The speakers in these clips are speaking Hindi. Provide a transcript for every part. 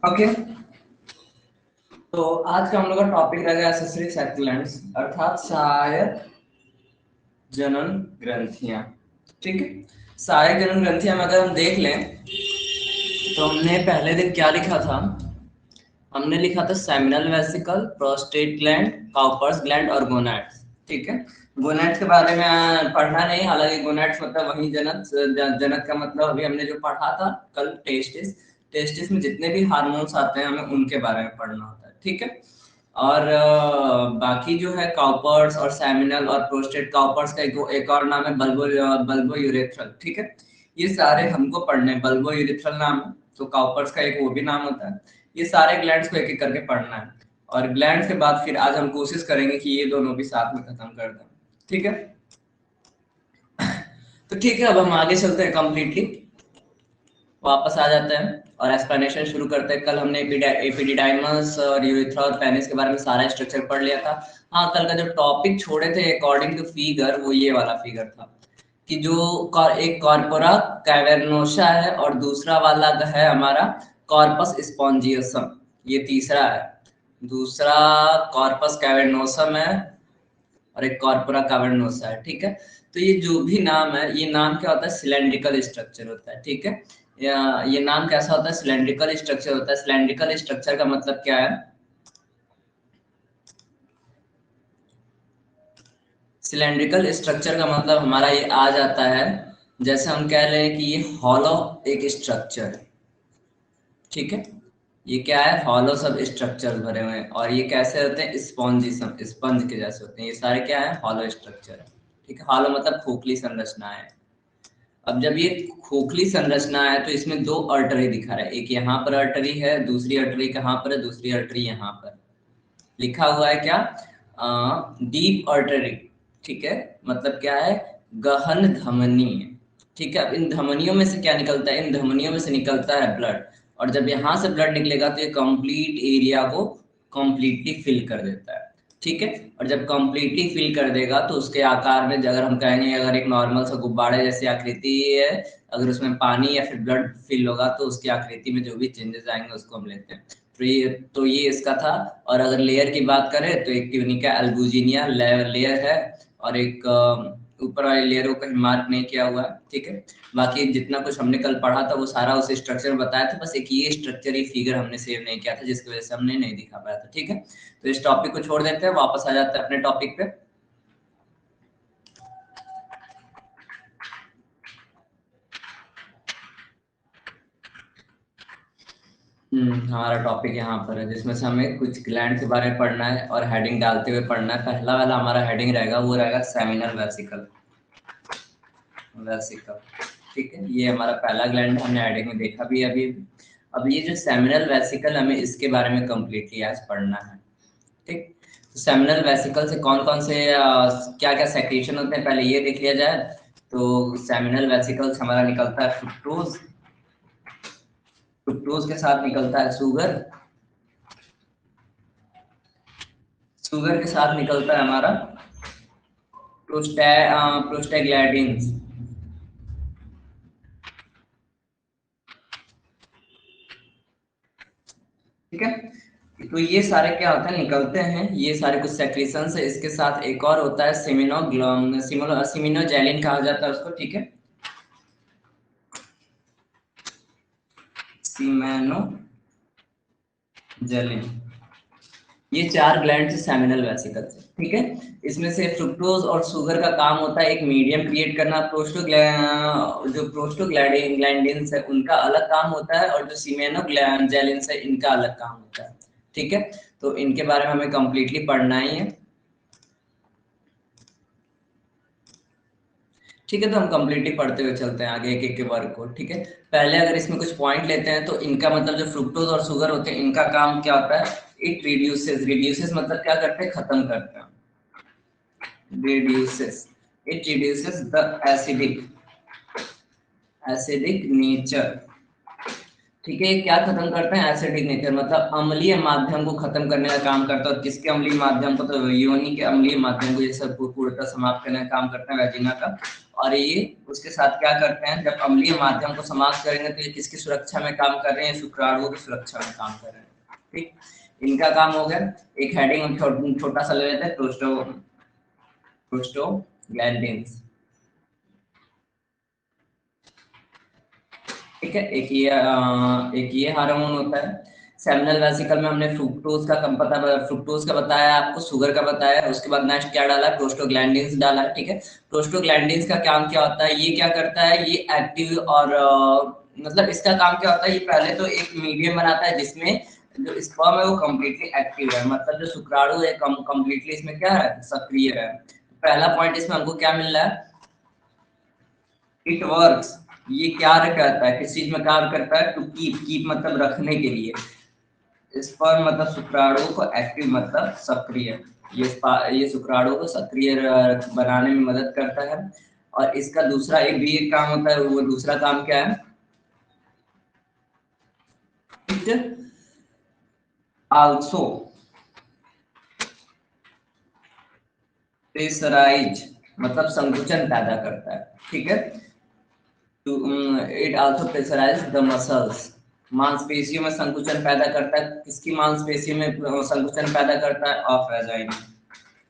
ओके, तो आज का हम लोग का टॉपिक रहेगा एक्सेसरी सैकुलेंट्स अर्थात सहायक जनन ग्रंथियां। ठीक है, सहायक जनन ग्रंथियां में अगर हम देख लें तो हमने पहले दिन क्या लिखा था। हमने लिखा था seminal vesicle, prostate gland, Cowper's gland और गोनाड्स। ठीक है, गोनाड्स के बारे में पढ़ना नहीं, हालांकि गोनाड्स मतलब वही जनक। जनक का मतलब अभी हमने जो पढ़ा था कल, टेस्टिस। टेस्टिस में जितने भी हार्मोन्स आते हैं हमें उनके बारे में पढ़ना होता है। ठीक है, और बाकी जो है काउपर्स और सेमिनल और प्रोस्टेट, काउपर्स का एक और नाम है बल्बो यूरेथ्रल। ठीक है, ये सारे हमको पढ़ने, बल्बो यूरेथ्रल नाम है, तो काउपर्स का एक वो भी नाम होता है। ये सारे ग्लैंड्स को एक एक करके पढ़ना है, और ग्लैंड्स के बाद फिर आज हम कोशिश करेंगे कि ये दोनों भी साथ में खत्म कर दें। ठीक है, तो ठीक है, अब हम आगे चलते हैं, कंप्लीटली वापस आ जाते हैं और एक्सप्लेनेशन शुरू करते हैं। कल हमने एपिडिडाइमस और यूरेथ्रा और पेनिस के बारे में सारा स्ट्रक्चर पढ़ लिया था। हाँ, कल का जो टॉपिक छोड़े थे अकॉर्डिंग टू फिगर, वो ये वाला फिगर था कि जो एक कॉर्पोरा कैवर्नोसा है और दूसरा वाला है हमारा कॉर्पस स्पॉन्जियसम। ये तीसरा है, दूसरा कॉर्पस कैवर्नोसम है और एक कॉर्पोरा कैवर्नोसा है। ठीक है, तो ये जो भी नाम है, ये नाम क्या होता है, सिलेंड्रिकल स्ट्रक्चर होता है। ठीक है, ये नाम कैसा होता है, सिलेंड्रिकल स्ट्रक्चर होता है। सिलेंड्रिकल स्ट्रक्चर का मतलब क्या है, सिलेंड्रिकल स्ट्रक्चर का मतलब हमारा ये आ जाता है, जैसे हम कह रहे हैं कि ये हॉलो एक स्ट्रक्चर है। ठीक है, ये क्या है, हॉलो सब स्ट्रक्चर भरे हुए हैं, और ये कैसे होते हैं, स्पॉन्जिसम, स्पंज के जैसे होते हैं। ये सारे क्या है, हॉलो स्ट्रक्चर है। ठीक है, हॉलो मतलब खोखली संरचना है। अब जब ये खोखली संरचना है तो इसमें दो अर्टरी दिखा रहा है, एक यहाँ पर अर्टरी है, दूसरी अर्टरी कहाँ पर है, दूसरी अर्टरी यहाँ पर लिखा हुआ है क्या, डीप अर्टरी। ठीक है, मतलब क्या है, गहन धमनी है। ठीक है, अब इन धमनियों में से क्या निकलता है, इन धमनियों में से निकलता है ब्लड, और जब यहाँ से ब्लड निकलेगा तो ये कंप्लीट एरिया को कंप्लीटली फिल कर देता है। ठीक है, और जब कंप्लीटली फिल कर देगा तो उसके आकार में, अगर हम कहेंगे अगर एक नॉर्मल सा गुब्बारे जैसी आकृति है, अगर उसमें पानी या फिर ब्लड फिल होगा तो उसकी आकृति में जो भी चेंजेस आएंगे उसको हम लेते हैं। तो ये इसका था। और अगर लेयर की बात करें तो एक ट्यूनिका एल्बुजिनिया लेयर है, और एक ऊपर वाली लेयर को कहीं मार्क नहीं किया हुआ है। ठीक है, बाकी जितना कुछ हमने कल पढ़ा था वो सारा उस स्ट्रक्चर में बताया था, बस एक ये स्ट्रक्चर, ये फिगर हमने सेव नहीं किया था जिसकी वजह से हमने नहीं दिखा पाया था। ठीक है, तो इस टॉपिक को छोड़ देते हैं, वापस आ जाते हैं अपने टॉपिक पे। हमारा टॉपिक यहाँ पर है जिसमें से हमें कुछ ग्लैंड के बारे में पढ़ना है और हेडिंग डालते हुए पढ़ना है। पहला वाला हमारा हेडिंग रहेगा, वो रहेगा सेमिनल वेसिकल। वेसिकल, ठीक है, ये हमारा पहला ग्लैंड हमने हेडिंग में देखा भी अभी। अब ये जो सेमिनल वेसिकल, हमें इसके बारे में कंप्लीटली आज पढ़ना है। ठीक, तो सेमिनल वेसिकल से कौन कौन से क्या क्या सेक्रेशन होते हैं पहले ये देख लिया जाए। तो सेमिनल वेसिकल से हमारा निकलता है फ्रुक्टोज, फ्रुक्टोज के साथ निकलता है शुगर, शुगर के साथ निकलता है हमारा प्रोस्टाग्लैंडिन्स। ठीक है, तो ये सारे क्या होते हैं, निकलते हैं ये सारे कुछ सेक्रेशन है। इसके साथ एक और होता है सिमिनोजेलिन कहा जाता है उसको। ठीक है, सिमिनोजेलिन, ये चार ग्लैंड सेमिनल वेसिकल से। ठीक है, इसमें से फ्रुक्टोज और शुगर का काम होता है एक मीडियम क्रिएट करना। जो प्रोस्टोग्लैंडिन्स है उनका अलग काम होता है, और जो सिमेनोजेलिन्स है इनका अलग काम होता है। ठीक है, तो इनके बारे में हमें कंप्लीटली पढ़ना ही है। ठीक है, तो हम कंप्लीटली पढ़ते हुए चलते हैं आगे एक एक के वर्ग को। ठीक है, पहले अगर इसमें कुछ पॉइंट लेते हैं तो इनका मतलब जो फ्रुक्टोज और शुगर होते हैं इनका काम क्या होता है, इट रिड्यूसेस, रिड्यूसेस मतलब क्या करते हैं, खत्म करते हैं। reduces, it reduces the acidic nature ठीक है, ये क्या खत्म करते हैं, एसिडिक नेचर, मतलब अम्लीय माध्यम को खत्म करने का काम करता है। और किसके अम्लीय माध्यम को, तो योनि के अम्लीय माध्यम को ये सब पूर्णतः समाप्त करने का काम करते हैं वैजिना का। और ये उसके साथ क्या करते हैं, जब अम्लीय माध्यम को समाप्त करेंगे तो ये किसकी सुरक्षा में काम कर रहे हैं, शुक्राणुओं की सुरक्षा में काम कर रहे हैं। ठीक, इनका काम हो गया। एक हेडिंग छोटा सा ले लेते हैं, प्रोस्टोग्लैंडिन्स। ठीक है, एक ये हार्मोन होता है। सेमिनल वेसिकल में हमने फ्रुक्टोज का बताया, आपको शुगर का बताया। उसके बाद नेक्स्ट क्या डाला है, प्रोस्टोग्लैंडिन्स डाला है। ठीक है, प्रोस्टोग्लैंडिन्स का काम क्या होता है, ये क्या करता है, ये एक्टिव और मतलब इसका काम क्या होता है, ये पहले तो एक मीडियम बनाता है जिसमें जो स्पर्म है वो कम्प्लीटली एक्टिव है, मतलब जो शुक्राणु है कम्प्लीटली इसमें क्या है, सक्रिय है। पहला पॉइंट इसमें हमको क्या मिल रहा है, इट वर्क्स। ये क्या करता है, किस चीज में कार्य करता है, टू कीप मतलब रखने के लिए। स्पर्म मतलब शुक्राणु को, एक्टिव मतलब सक्रिय। ये शुक्राणु को सक्रिय बनाने में मदद करता है। और इसका दूसरा एक काम होता है, वो दूसरा काम क्या है, इट आल्सो प्रेशराइज, मतलब संकुचन पैदा करता है। ठीक है, it also pressurise the muscles, मांसपेशियों में संकुचन पैदा करता है। किसकी मांसपेशियों में संकुचन पैदा करता है, ऑफ वेजाइना।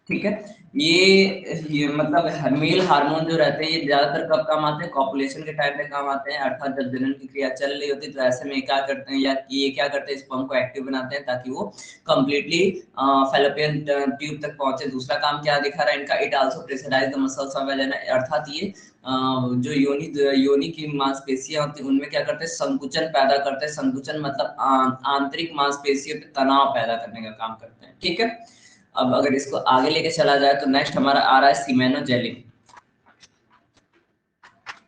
ठीक है, ये मतलब मेल हार्मोन जो रहते हैं ये ज्यादातर कब काम आते हैं, कॉपुलेशन के टाइम पे काम आते हैं, अर्थात जब जनन की क्रिया चल रही होती है तो ऐसे में क्या करते हैं, या ये क्या करते हैं, स्पर्म को एक्टिव बनाते हैं ताकि वो कंप्लीटली फैलोपियन ट्यूब तक पहुंचे। दूसरा काम क्या दिखा रहा है इनका, it also pressurise the muscles of vagina, अर्थात ये जो योनि की मांसपेशियां होती हैं उनमें क्या करते हैं, संकुचन पैदा करते हैं। संकुचन मतलब आंतरिक मांसपेशियों पे तनाव पैदा करने का काम करते हैं। ठीक है, अब अगर इसको आगे लेके चला जाए तो नेक्स्ट हमारा आ रहा है सीमेनोजेलिन।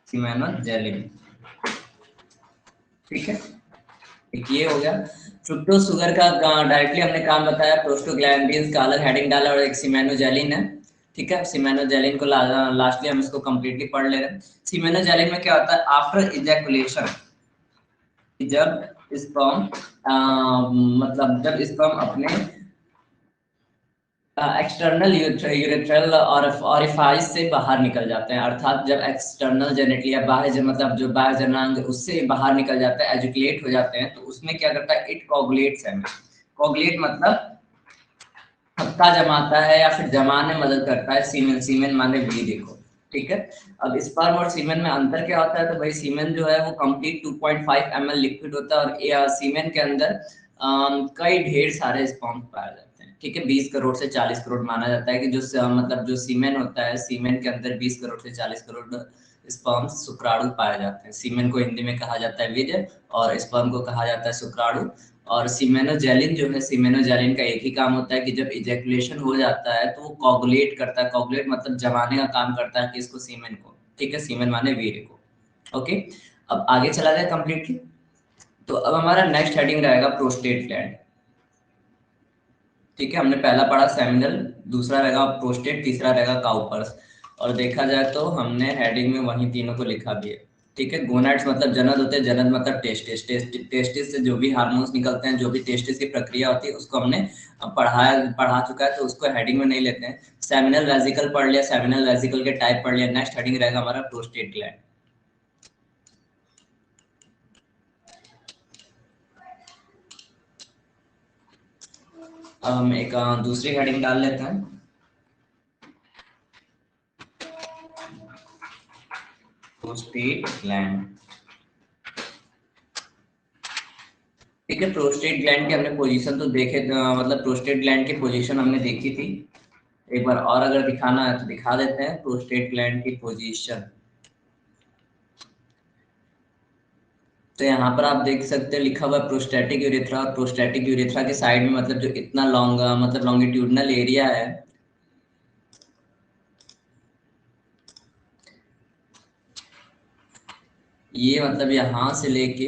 सीमेनोजेलिन, ठीक है, एक ये हो गया। फ्रुक्टोज शुगर का डायरेक्टली हमने काम बताया, प्रोस्टोग्लैंडिन्स का अलग हेडिंग डाला, और एक सीमेनोजेलिन है। ठीक है, सीमेनोजेलिन को लास्टली हम इसको कंप्लीटली पढ़ ले रहे हैं। सीमेनोजेलिन में क्या होता है, आफ्टर इजैकुलेशन, जब स्पर्म मतलब जब स्पर्म अपने एक्सटर्नल यूरेथ्रल और ऑरिफाइस से बाहर निकल जाते हैं, अर्थात जब एक्सटर्नल जेनेटली या बाह्य मतलब जो बाह्य जनांग उससे बाहर निकल जाता है, एजुकेट हो जाते हैं, तो उसमें क्या करता है, इट कोगुलेट्स है। कोगुलेट मतलब थक्का जमाता है या फिर जमाने में मदद करता है। सीमेन, सीमेन माने वीर्य को। ठीक है, अब स्पर्म और सीमेन में अंतर क्या होता है, तो भाई सीमेन जो है वो कंप्लीट 2.5 ml लिक्विड होता है, और सीमेन के अंदर कई ढेर सारे स्पर्म पाए जाते हैं। ठीक है, 20 करोड़ से 40 करोड़ माना जाता है कि जो मतलब जो सीमेन होता है, सीमेन के अंदर 20 करोड़ से 40 करोड़ स्पर्म शुक्राणु पाए जाते हैं। सीमेन को हिंदी में कहा जाता है वीर्य और स्पर्म को कहा जाता है शुक्राणु। और सीमेनोजेलिन जो है, सीमेनोजेलिन का एक ही काम होता है कि जब इजैकुलेशन हो जाता है तो वो कोगुलेट करता है। कोगुलेट मतलब जमाने का काम करता है किसको, सीमेन को। ठीक है, सीमेन माने वीर्य को। ओके, अब आगे चला जाए कंप्लीटली। तो अब हमारा नेक्स्ट हेडिंग रहेगा प्रोस्टेट ग्लैंड। ठीक है, हमने पहला पढ़ा सेमिनल, दूसरा रहेगा प्रोस्टेट, तीसरा रहेगा काउपर्स। और देखा जाए तो हमने हेडिंग में वही तीनों को लिखा भी है। ठीक है, गोनाड्स मतलब जनन होते हैं, जनन मतलब टेस्टिस, टेस्टिस से जो भी हार्मोन्स निकलते हैं, जो भी टेस्टिस की प्रक्रिया होती है उसको हमने पढ़ा चुका है, तो उसको हेडिंग में नहीं लेते हैं। सेमिनल वेसिकल पढ़ लिया, सेमिनल वेसिकल के टाइप पढ़ लिया। नेक्स्ट हेडिंग रहेगा हमारा प्रोस्टेट ग्लैंड। अब हम एक दूसरी हेडिंग डाल लेते हैं, प्रोस्टेट ग्लैंड। ठीक है, प्रोस्टेट ग्लैंड की हमने पोजीशन तो देखे, मतलब प्रोस्टेट ग्लैंड की पोजीशन हमने देखी थी। एक बार और अगर दिखाना है तो दिखा देते हैं प्रोस्टेट ग्लैंड की पोजीशन। तो यहाँ पर आप देख सकते हैं लिखा हुआ प्रोस्टैटिक यूरेथ्रा, और प्रोस्टैटिक यूरेथ्रा के साइड में मतलब जो इतना लॉन्ग मतलब लॉन्गिट्यूडनल एरिया है, ये मतलब यहाँ से लेके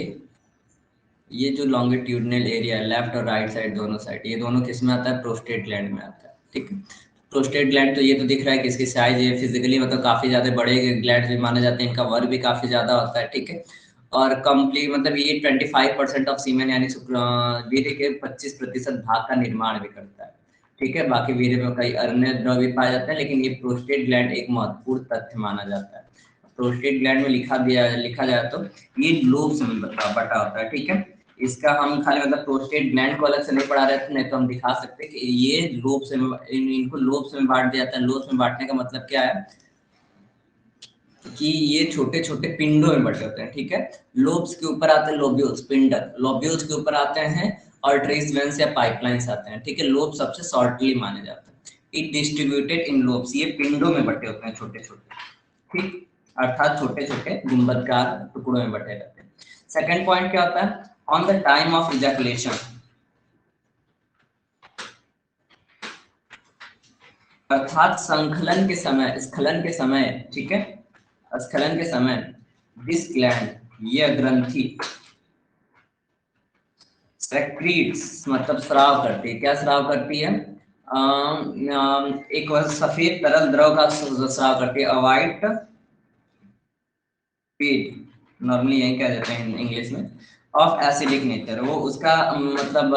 ये जो लॉन्गिट्यूडनल एरिया है, लेफ्ट और राइट साइड दोनों साइड, ये दोनों किस में आता है, प्रोस्टेट ग्लैंड में आता है। ठीक है, प्रोस्टेट ग्लैंड तो ये तो दिख रहा है कि इसकी साइज ये फिजिकली मतलब काफी ज्यादा बड़े ग्लैंड भी माने जाते हैं, इनका वर्क भी काफी ज्यादा होता है। ठीक है, और कंप्लीट मतलब ये 25% ऑफ सीमेन यानी वीर्य के 25% भाग का निर्माण भी करता है। ठीक है, बाकी वीर्य में कई अन्य द्रव भी पाए जाते हैं, लेकिन ये प्रोस्टेट ग्लैंड एक महत्वपूर्ण तथ्य माना जाता है। प्रोस्टेट ग्लैंड में लिखा जाए तो ये लोब्स में बटा होता है। ठीक है, इसका हम खाली मतलब प्रोस्टेट ग्लैंड को अलग से नहीं पढ़ा रहे थे, नहीं तो हम दिखा सकते हैं कि ये लोब्स में इनको लोब्स में बांट दिया जाता है। लोब्स में बांटने का मतलब क्या है कि ये छोटे छोटे पिंडों में बटे होते हैं। ठीक है, लोब्स के ऊपर आते हैं लोब्यूल्स, पिंडक, लोब्यूल्स के ऊपर आते हैं आर्टरीज, वेन्स या पाइपलाइंस आते हैं। ठीक है, लोब सबसे शॉर्टली माने जाते हैं। इट डिस्ट्रीब्यूटेड इन लोब्स, ये पिंडों में बटे होते हैं छोटे छोटे। ठीक, अर्थात छोटे छोटे गुंबदकार टुकड़ों में बटे रहते हैं। सेकंड पॉइंट क्या होता है, on the time of ejaculation, अर्थात संकलन के समय, स्खलन के समय। ठीक है, स्खलन के समय दिस ग्लैंड, यह ग्रंथि, सेक्रीट्स मतलब स्राव करती है। क्या स्राव करती है, एक सफेद तरल द्रव का स्राव करती है, व्हाइट फीड, नॉर्मली यही कह देते हैं इंग्लिश में, ऑफ एसिडिक नेचर। वो उसका मतलब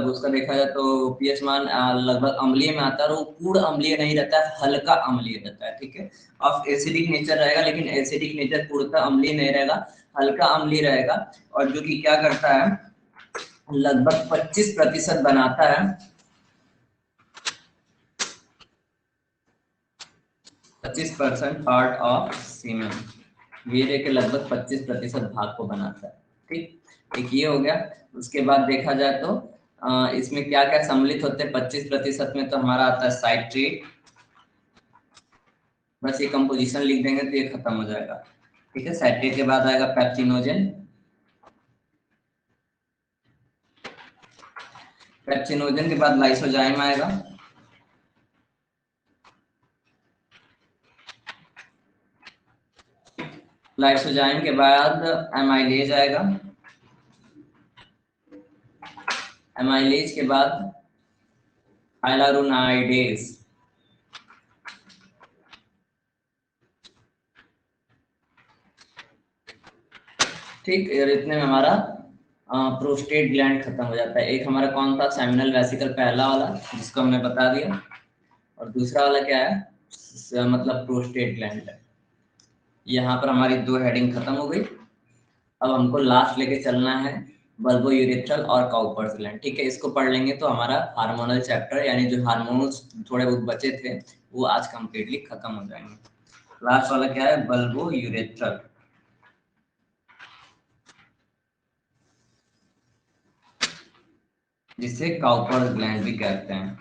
उसका देखा जाए तो पीएच मान लगभग अम्लीय में आता है, और वो पूर्ण अम्लीय नहीं रहता है, हल्का अम्लीय रहता है। ठीक है, ऑफ एसिडिक नेचर रहेगा, लेकिन एसिडिक नेचर पूर्णतः अम्लीय नहीं रहेगा, हल्का अम्लीय रहेगा। और जो कि क्या करता है, लगभग 25% बनाता है, 25% पार्ट ऑफ सीमेन, वीर्य के लगभग 25% भाग को बनाता है। ठीक, एक ये हो गया। उसके बाद देखा जाए तो इसमें क्या क्या सम्मिलित होते हैं 25% में, तो हमारा आता है साइट्रेट, बस ये कंपोजिशन लिख देंगे तो ये खत्म हो जाएगा। ठीक है, साइट्रेट के बाद आएगा पेप्सिनोजन, पेप्सिनोजन के बाद लाइसोजाइम आएगा, लाइसोजाइम के बाद एमाइलेज आएगा, एमाइलेज के बाद हाइलारुनाइडेज, ठीक, और इतने में हमारा प्रोस्टेट ग्लैंड खत्म हो जाता है। एक हमारा कौन था, सेमिनल वेसिकल पहला वाला जिसको हमने बता दिया, और दूसरा वाला क्या है, मतलब प्रोस्टेट ग्लैंड है। यहाँ पर हमारी दो हेडिंग खत्म हो गई। अब हमको लास्ट लेके चलना है बल्बो यूरेथ्रल और काउपर्स ग्लैंड। ठीक है, इसको पढ़ लेंगे तो हमारा हार्मोनल चैप्टर यानी जो हार्मोन्स थोड़े बहुत बचे थे वो आज कंप्लीटली खत्म हो जाएंगे। लास्ट वाला क्या है, बल्बो यूरेथ्रल, जिसे काउपर्स ग्लैंड भी कहते हैं।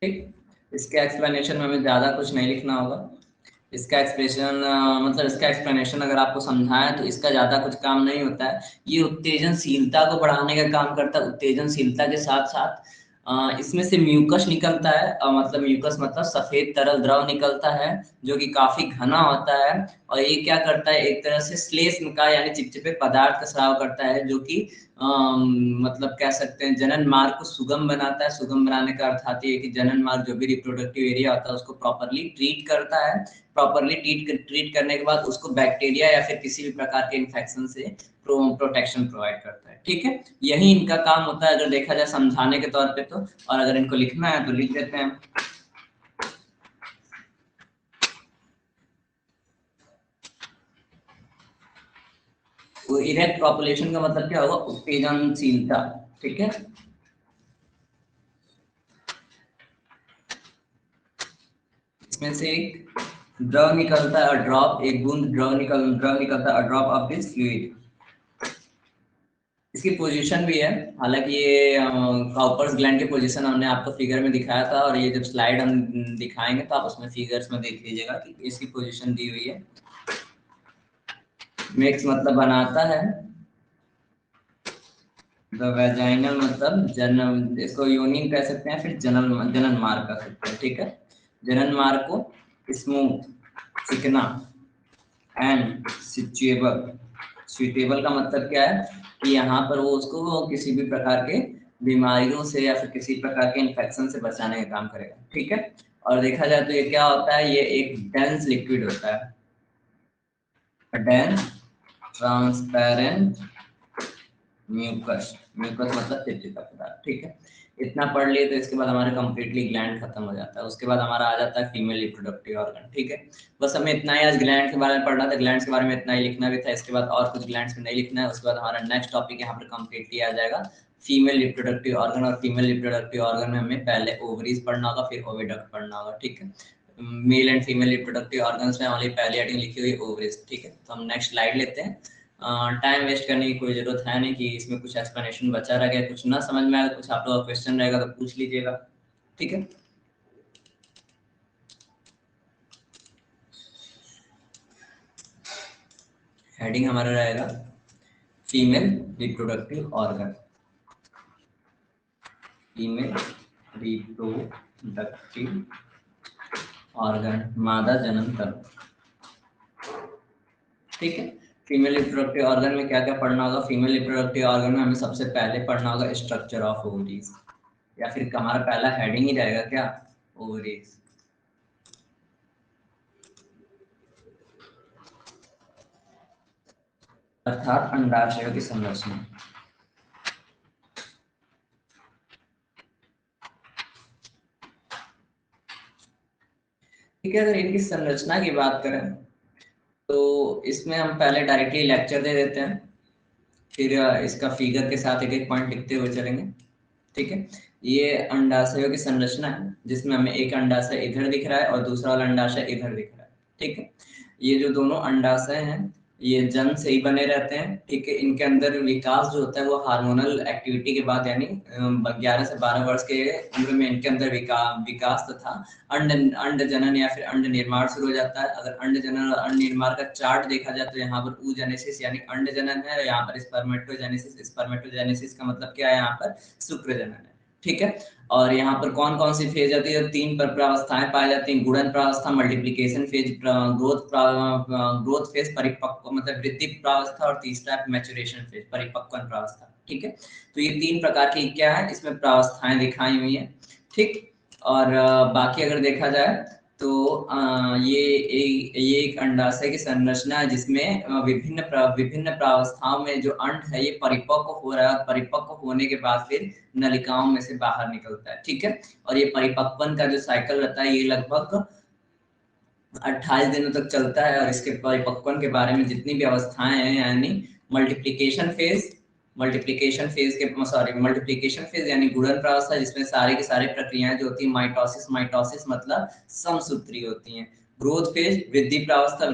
ठीक, इसके एक्सप्लेनेशन में हमें ज्यादा कुछ नहीं लिखना होगा। इसका एक्सप्रेशन मतलब इसका एक्सप्लेनेशन अगर आपको समझाएं तो इसका ज्यादा कुछ काम नहीं होता है। ये उत्तेजनशीलता को बढ़ाने का काम करता है, उत्तेजनशीलता के साथ साथ इसमें से म्यूकस निकलता है, मतलब म्यूकस मतलब सफेद तरल द्रव निकलता है जो कि काफी घना होता है, और ये क्या करता है, एक तरह से श्लेष्म का यानी चिपचिपे पदार्थ का स्राव करता है, जो कि मतलब कह सकते हैं जनन मार्ग को सुगम बनाता है। सुगम बनाने का अर्थ आती है कि जनन मार्ग जो भी रिप्रोडक्टिव एरिया होता है उसको प्रॉपरली ट्रीट करता है, प्रॉपरली ट्रीट करने के बाद उसको बैक्टीरिया या फिर किसी भी प्रकार के इन्फेक्शन से प्रोटेक्शन प्रोवाइड करता है। ठीक है, यही इनका काम होता है अगर देखा जाए समझाने के तौर पे तो, और अगर इनको लिखना है तो लिख देते हैं। तो इरेक्ट पॉपुलेशन का मतलब क्या होगा, उत्तेजनशीलता। ठीक है, इसमें से एक द्रव निकलता है, ड्रॉप, एक बूंद द्रव निकलता है, ड्रॉप ऑफ दिस फ्लूइड। इसकी पोजीशन भी है, हालांकि ये काउपर्स ग्लैंड की पोजीशन हमने आपको फिगर में दिखाया था, और ये जब स्लाइड हम दिखाएंगे तो आप उसमें फिगर्स में देख लीजिएगा कि इसकी पोजीशन दी हुई है। मेक्स मतलब बनाता है, द वेजाइनल मतलब जन्म, इसको योनि कह सकते हैं, फिर जनन मार्ग कह सकते हैं। ठीक है, जनन मार्ग को स्मूथ, चिकना, एंड सिचुएबल। सुइटेबल का मतलब क्या है कि यहाँ पर वो उसको किसी भी प्रकार के बीमारियों से या फिर किसी प्रकार के इन्फेक्शन से बचाने का काम करेगा, ठीक है। और देखा जाए तो ये क्या होता है, ये एक डेंस लिक्विड होता है, डेंस ट्रांसपेरेंट म्यूकस, म्यूकस मतलब चिपचिपा पदार्थ, ठीक है। इतना पढ़ लिए तो इसके बाद हमारा कंप्लीटली ग्लैंड खत्म हो जाता है। उसके बाद हमारा आ जाता है फीमेल रिप्रोडक्टिव ऑर्गन, ठीक है। बस हमें इतना ही आज ग्लैंड के बारे में पढ़ना था, ग्लैंड्स के बारे में इतना ही लिखना भी था। इसके बाद और कुछ ग्लैंड्स में नहीं लिखना है। उसके बाद हमारा नेक्स्ट टॉपिक यहाँ पर कंप्लीटली आ जाएगा फीमेल रिप्रोडक्टिव ऑर्गन। और फीमेल रिप्रोडक्टिव ऑर्गन में हमें पहले ओवरीज पढ़ना होगा, फिर ओविडक्ट पढ़ना होगा, ठीक है। Male and female reproductive organs में हमारी पहली हेडिंग लिखी हुई ओवरीज, ठीक है। तो हम नेक्स्ट स्लाइड लेते हैं। टाइम वेस्ट करने की कोई जरूरत है नहीं कि इसमें कुछ एक्सप्लेनेशन बचा रह गया, कुछ ना समझ में आया, कुछ आप लोगों का क्वेश्चन रहेगा तो पूछ लीजिएगा, ठीक है। हेडिंग हमारा रहेगा female reproductive organ, female reproductive organ, मादा जनन तंत्र, ठीक है। फीमेल रिप्रोडक्टिव ऑर्गन में क्या क्या पढ़ना होगा? फीमेल रिप्रोडक्टिव ऑर्गन में हमें सबसे पहले पढ़ना होगा स्ट्रक्चर ऑफ ओवरीज, या फिर हमारा पहला हेडिंग ही रहेगा क्या, ओवरीज। अर्थात अंडाशयों की संरचना। ठीक है, अगर इनकी संरचना की बात करें तो इसमें हम पहले डायरेक्टली लेक्चर दे देते हैं, फिर इसका फिगर के साथ एक एक पॉइंट लिखते हुए चलेंगे, ठीक है। ये अंडाशयों की संरचना है, जिसमें हमें एक अंडाशय इधर दिख रहा है और दूसरा वाला अंडाशय इधर दिख रहा है, ठीक है। ये जो दोनों अंडाशय हैं ये जन्म से ही बने रहते हैं, ठीक है। इनके अंदर विकास जो होता है वो हार्मोनल एक्टिविटी के बाद, यानी 11 से 12 वर्ष के उम्र में इनके अंदर विकास तथा अंड जनन या फिर अंड निर्माण शुरू हो जाता है। अगर अंड जनन और अंड निर्माण का चार्ट देखा जाए तो यहाँ पर oogenesis यानी अंड जनन है, यहाँ पर स्पर्मेटोजेनेसिस, स्पर्मेटोजेनेसिस का मतलब क्या है, यहाँ पर शुक्र जनन है, ठीक है। और यहाँ पर कौन कौन सी फेज आती है? तीन प्रावस्थाएं पाई जाती हैं, गुणन प्रावस्था, मल्टीप्लिकेशन फेज, ग्रोथ फेज, परिपक्व मतलब वृद्धि प्रावस्था, और तीसरा मैच्योरेशन फेज, परिपक्वन प्रावस्था, ठीक है। तो ये तीन प्रकार की क्या है इसमें प्रावस्थाएं दिखाई हुई हैं, ठीक। और बाकी अगर देखा जाए तो ये एक अंडाशय की संरचना है, जिसमें विभिन्न प्रावस्थाओं में जो अंड है ये परिपक्व हो रहा है, परिपक्व होने के बाद फिर नलिकाओं में से बाहर निकलता है, ठीक है। और ये परिपक्वन का जो साइकिल रहता है ये लगभग 28 दिनों तक चलता है। और इसके परिपक्वन के बारे में जितनी भी अवस्थाएं हैं, यानी मल्टीप्लिकेशन फेज, मल्टीप्लिकेशन फेज यानी गुणन प्रावस्था, जिसमें सारी की सारी प्रक्रियाएं जो होती है, माइटोसिस मतलब समसूत्री होती हैं। ग्रोथ फेज, वृद्धि प्रावस्था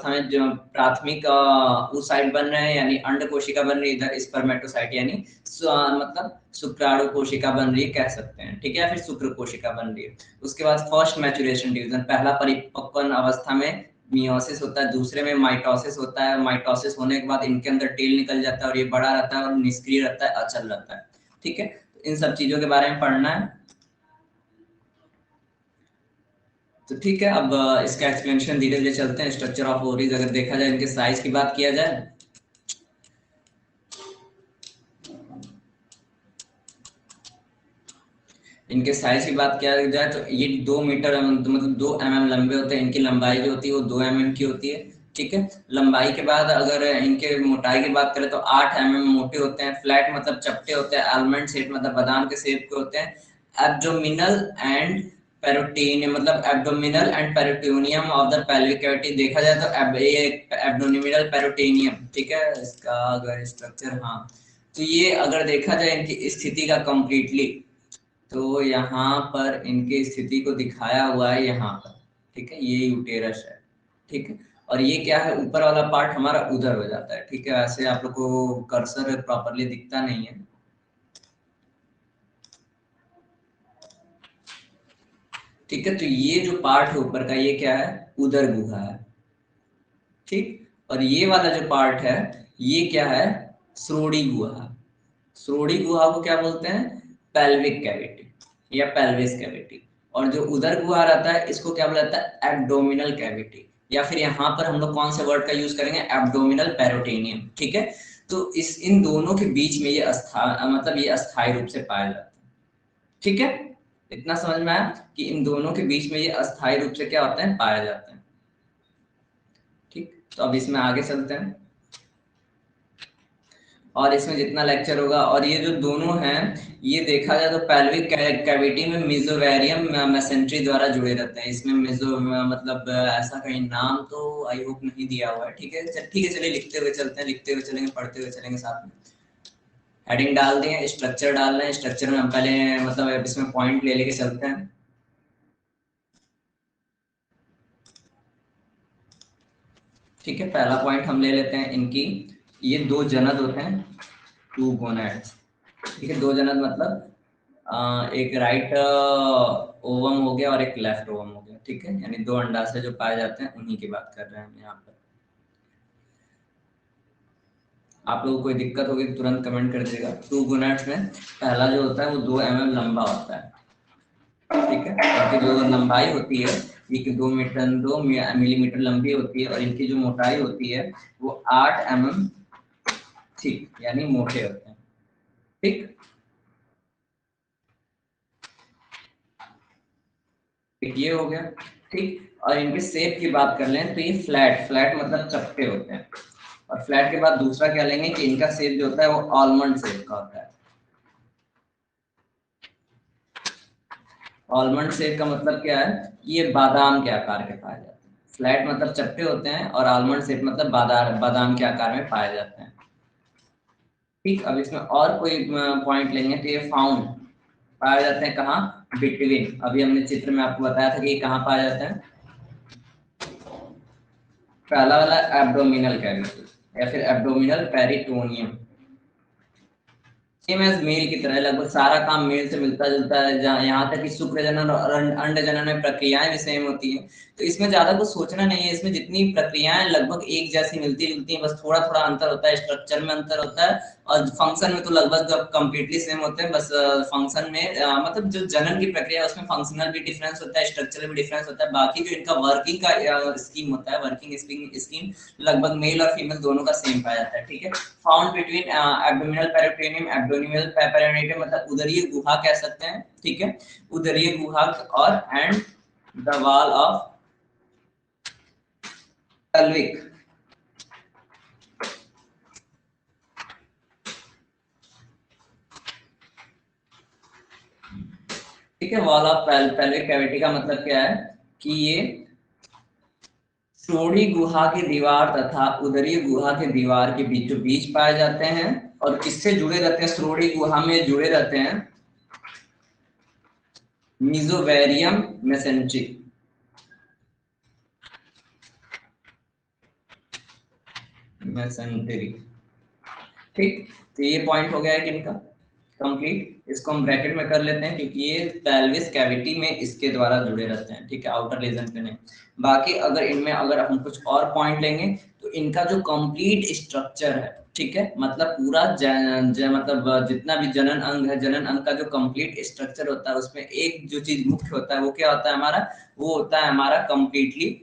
में जो प्राथमिक oocyte बन रहे हैं, यानी अंड कोशिका बन रही है, इधर स्पर्मेटोसाइट यानी मतलब शुक्राणु कोशिका बन रही है कह सकते हैं, ठीक है, या फिर शुक्र कोशिका बन रही है। उसके बाद फर्स्ट मैच्योरेशन डिवीजन, पहला परिपक्वन अवस्था में मियोसिस होता है, दूसरे में माइटोसिस होता है। माइटोसिस होने के बाद इनके अंदर टेल निकल जाता है और ये बड़ा रहता है और निष्क्रिय रहता है, अचल रहता है, ठीक है। तो इन सब चीजों के बारे में पढ़ना है। तो ठीक है, अब इसका एक्सप्लेनेशन धीरे धीरे चलते हैं। स्ट्रक्चर ऑफ ओवरीज अगर देखा जाए, इनके साइज की बात किया जाए इनके साइज की बात किया जाए तो ये 2 मीटर मतलब 2 mm लंबे होते हैं। इनकी लंबाई जो होती है वो 2 mm की होती है, ठीक है। लंबाई के बाद अगर इनके मोटाई की बात करें तो 8 mm मोटे होते हैं। फ्लैट मतलब चपटे होते हैं। आलमंड शेप मतलब बादाम के शेप के होते हैं। एब्डोमिनल एंड पेरोटिनियम मतलब abdominal and peritoneum of the pelvic cavity देखा जाए तो ये एब्डोमिनल पेरोटिनियम, ठीक है। इसका अगर स्ट्रक्चर, हाँ, तो ये अगर देखा जाए इनकी स्थिति का कंप्लीटली, तो यहाँ पर इनकी स्थिति को दिखाया हुआ है यहाँ पर, ठीक है। ये यूटेरस है, ठीक है। और ये क्या है, ऊपर वाला पार्ट हमारा उधर हो जाता है, ठीक है। ऐसे आप लोग को कर्सर प्रॉपरली दिखता नहीं है, ठीक है। तो ये जो पार्ट है ऊपर का ये क्या है, उदर गुहा है, ठीक। और ये वाला जो पार्ट है ये क्या है, श्रोणि गुहा। श्रोणि गुहा को क्या बोलते हैं, पेल्विक कैविटी या पेल्विस कैविटी। और जो उदर गुहा रहता है इसको क्या बोला जाता है, एब्डोमिनल कैविटी, या फिर यहाँ पर हम लोग कौन से वर्ड का यूज करेंगे, एब्डोमिनल पेरोटिनियम, ठीक है। तो इन दोनों के बीच में ये मतलब ये अस्थायी रूप से पाया जाता है। ठीक है, इतना समझ में आया कि इन दोनों के बीच में ये अस्थायी रूप से क्या होते हैं, पाया जाते हैं। ठीक, तो अब इसमें आगे चलते हैं और इसमें जितना लेक्चर होगा, और ये जो दोनों हैं ये देखा जाए तो पेल्विक कैविटी में मेसोवेरियम मेसेंट्री द्वारा जुड़े रहते हैं। इसमें मेसो मतलब ऐसा कहीं नाम तो आई होप नहीं दिया हुआ है। ठीक है, ठीक है, चलिए लिखते हुए चलते हैं, लिखते हुए चलेंगे, पढ़ते हुए चलेंगे साथ में। हेडिंग डाल दिए, स्ट्रक्चर डाल रहे हैं। स्ट्रक्चर में हम पहले मतलब इसमें पॉइंट ले लेके चलते हैं। ठीक है, पहला पॉइंट हम ले लेते हैं इनकी, ये दो जनन होते हैं, टू गोनैड्स। ठीक है, दो जनन मतलब एक राइट ओवम हो गया और एक लेफ्ट ओवम हो गया। ठीक है, यानी दो अंडाशय जो पाए जाते हैं उन्हीं की बात कर रहे हैं हम यहाँ पर। आप लोगों को कोई दिक्कत होगी तो तुरंत कमेंट कर दीजिएगा। टू गोनैड्स में पहला जो होता है वो 2 mm लंबा होता है। ठीक है, इनकी जो लंबाई होती है ये 2 मिलीमीटर लंबी होती है, और इनकी जो मोटाई होती है वो 8 mm ठीक, यानी मोटे होते हैं। ठीक, ठीक, ये हो गया। ठीक, और इनके शेप की बात कर लें तो ये फ्लैट, फ्लैट मतलब चपटे होते हैं। और फ्लैट के बाद दूसरा क्या लेंगे कि इनका शेप जो होता है वो आलमंड शेप का होता है। आलमंड शेप का मतलब क्या है, ये बादाम के आकार के पाए जाते हैं। फ्लैट मतलब चपटे होते हैं और आलमंड शेप मतलब बादाम के आकार में पाए जाते हैं। ठीक, अब इसमें और कोई पॉइंट लेंगे तो ये फाउंड पाए जाते हैं कहाँ, बिटवीन। अभी हमने चित्र में आपको बताया था कि ये कहाँ पाया जाता है। पहला वाला एब्डोमिनल कैविटी या फिर abdominal peritoneum. Same as male की तरह लगभग सारा काम मेल से मिलता जुलता है, जहाँ यहाँ तक कि शुक्र जनन और अंड जनन में प्रक्रियाएं भी सेम होती हैं। तो इसमें ज्यादा कुछ सोचना नहीं है, इसमें जितनी प्रक्रियाएं लगभग एक जैसी मिलती जुलती हैं, बस थोड़ा थोड़ा अंतर होता है, स्ट्रक्चर में अंतर होता है, और फंक्शन में तो लगभग कंप्लीटली सेम होते हैं। बस फंक्शन में मतलब जो जनन की प्रक्रिया है उसमें फंक्शनल भी डिफरेंस होता है, स्ट्रक्चरल भी डिफरेंस होता है। बाकी जो इनका वर्किंग का स्कीम होता है, वर्किंग स्कीम लगभग मेल और फीमेल दोनों का सेम पाया जाता है। ठीक है, found between abdominal peritoneum, abdominal peritoneum मतलब उदरीय गुहा कह सकते हैं। ठीक है, उदरीय गुहा और and the wall of pelvic. ठीक है, वॉल ऑफ पेल्विक कैविटी का मतलब क्या है कि ये श्रोणि गुहा की दीवार तथा उदरीय गुहा के दीवार के बीचों बीच पाए जाते हैं। और किससे जुड़े रहते हैं, श्रोणि गुहा में जुड़े रहते हैं मेसोवेरियम मेसेंट्री। मेसेंट्री। ठीक, तो ये पॉइंट हो गया है किनका, कंप्लीट। इसको हम ब्रैकेट में कर लेते हैं क्योंकि ये पेल्विस कैविटी में इसके द्वारा जुड़े रहते हैं। ठीक है, आउटर रीजन पे नहीं। बाकी अगर इनमें अगर हम कुछ और पॉइंट लेंगे तो इनका जो कंप्लीट स्ट्रक्चर है, ठीक है, मतलब पूरा मतलब जितना भी जनन अंग है, जनन अंग का जो कंप्लीट स्ट्रक्चर होता है उसमें एक जो चीज मुख्य होता है वो क्या होता है हमारा, वो होता है हमारा कंप्लीटली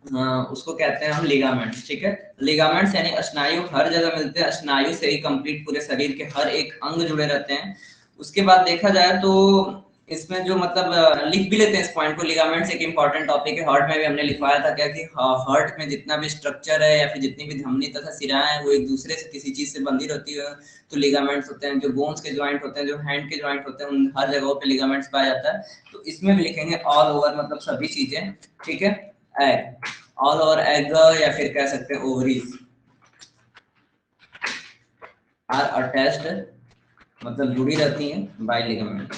उसको कहते हैं हम लिगामेंट्स। ठीक है, लिगामेंट्स यानी स्नायु हर जगह मिलते हैं, स्नायु से ही कंप्लीट पूरे शरीर के हर एक अंग जुड़े रहते हैं। उसके बाद देखा जाए तो इसमें जो मतलब लिख भी लेते हैं इस पॉइंट को, लिगामेंट्स एक इंपॉर्टेंट टॉपिक है। हार्ट में भी हमने लिखवाया था क्या कि हार्ट में जितना भी स्ट्रक्चर है या फिर जितनी भी धमनी तथा सिराएं हैं वो एक दूसरे से किसी चीज से बंधी रहती है, तो लिगामेंट्स होते हैं। जो बोन्स के ज्वाइंट होते हैं, जो हैंड के ज्वाइंट होते हैं, उन हर जगहों पे लिगामेंट्स पाया जाता है। तो इसमें भी लिखेंगे ऑल ओवर मतलब सभी चीजें। ठीक है, एग, ऑल ओवर एग या फिर कह सकते हैं ओवरीज आर अटैच्ड मतलब जुड़ी रहती हैं बाय लिगामेंट।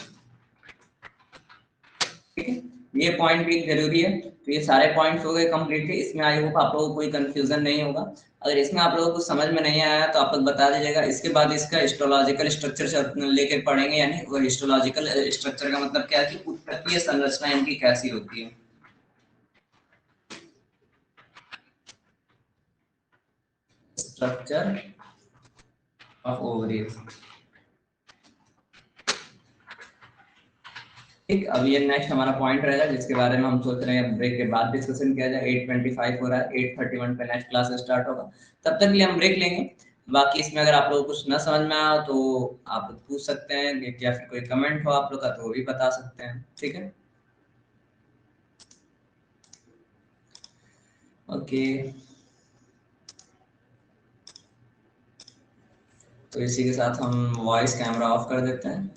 ठीक है, ये पॉइंट भी जरूरी है। तो ये सारे पॉइंट्स हो गए कंप्लीट। इसमें आई होप आप लोगों को कोई कंफ्यूजन नहीं होगा। अगर इसमें आप लोगों को समझ में नहीं आया तो आप लोग बता दीजिएगा। इसके बाद इसका हिस्टोलॉजिकल स्ट्रक्चर लेके पढ़ेंगे, यानी वो हिस्टोलॉजिकल स्ट्रक्चर का मतलब क्या है कि उत्तकीय संरचना इनकी कैसी होती है। Structure of ovaries. ठीक, अब ये नेक्स्ट हमारा पॉइंट रहेगा जिसके बारे में हम सोच रहे हैं ब्रेक के बाद डिस्कशन किया जाए। 8:25 हो रहा है, 8:31 पे नेक्स्ट क्लास स्टार्ट होगा, तब तक के लिए हम ब्रेक लेंगे। बाकी इसमें अगर आप लोगों को कुछ ना समझ में आया तो आप लोग पूछ सकते हैं, या फिर कोई कमेंट हो आप लोग का तो वो भी बता सकते हैं, ठीक है। ओके, तो इसी के साथ हम वॉइस कैमरा ऑफ कर देते हैं।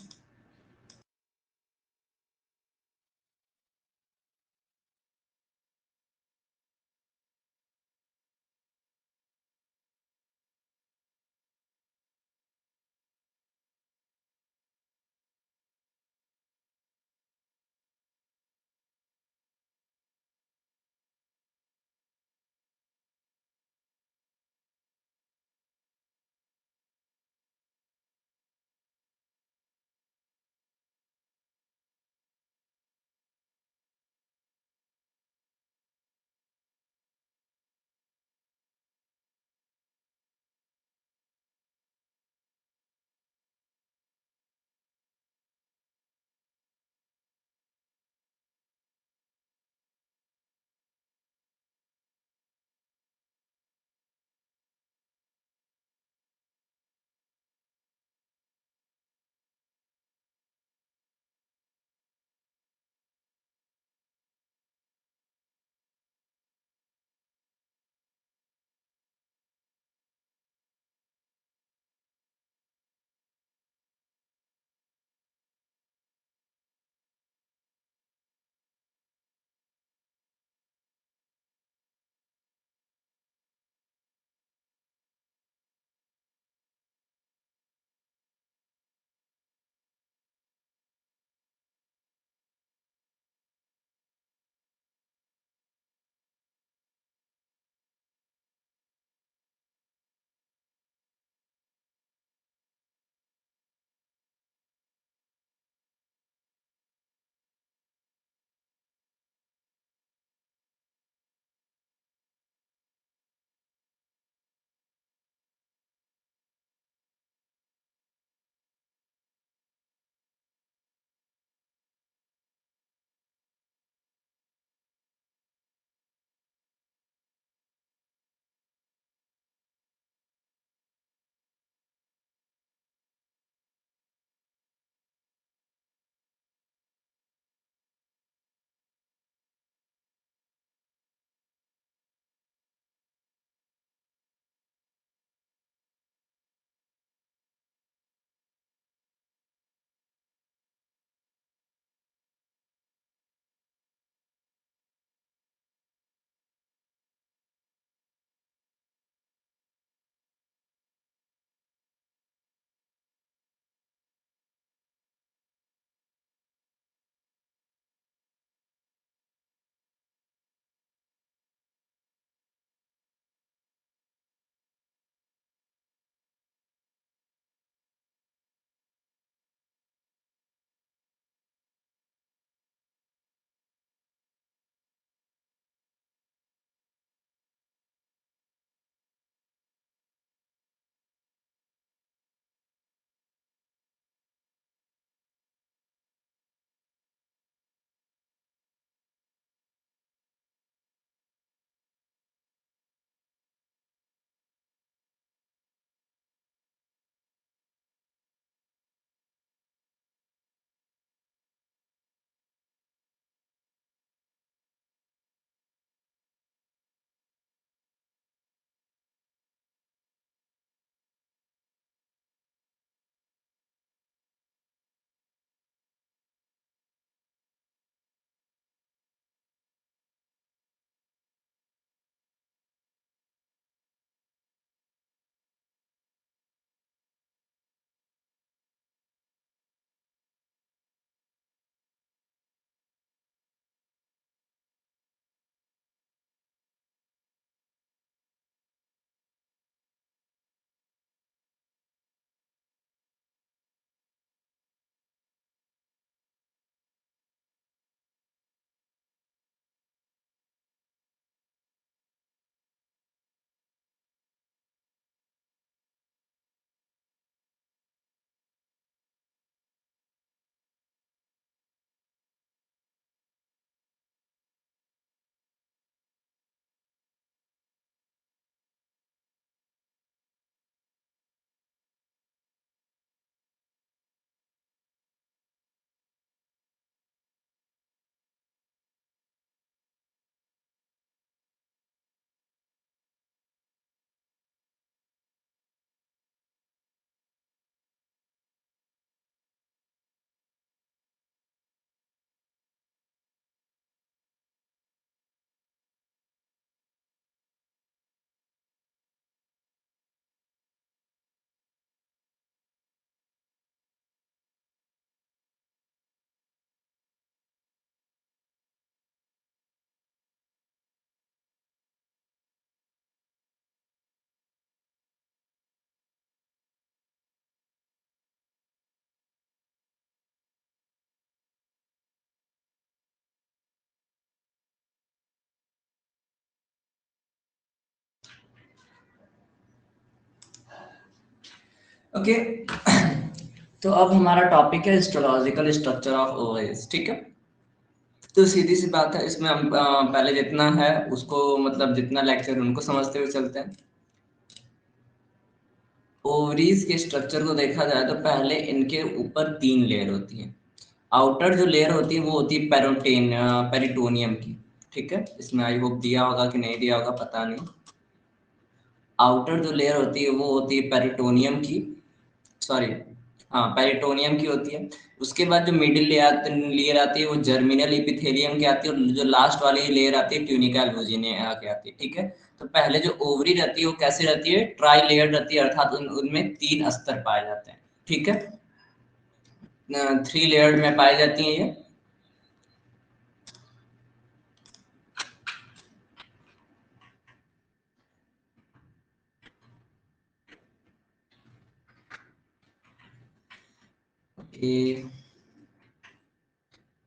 ओके। तो अब हमारा टॉपिक है हिस्टोलॉजिकल स्ट्रक्चर ऑफ ओवरीज, ठीक है। तो सीधी सी बात है, इसमें हम पहले जितना है उसको मतलब जितना लेक्चर उनको समझते हुए चलते हैं। ओवरीज के स्ट्रक्चर को देखा जाए तो पहले इनके ऊपर 3 लेयर होती हैं। आउटर जो लेयर होती है वो होती है पेरिटोनियम की, ठीक है। इसमें आई होप दिया होगा कि नहीं दिया होगा पता नहीं। आउटर जो लेयर होती है वो होती है पेरिटोनियम की, सॉरी, हाँ पेरिटोनियम की होती है। उसके बाद जो मिडिल लेयर आती है वो जर्मिनल एपिथेलियम की आती है, और जो लास्ट वाली लेयर आती है ट्यूनिका एल्बुजिनिया की आती है, ठीक है। तो पहले जो ओवरी रहती है वो कैसे रहती है, ट्राई लेयर रहती है, अर्थात उनमें 3 अस्तर पाए जाते हैं, ठीक है। 3 लेयर में पाई जाती हैं ये।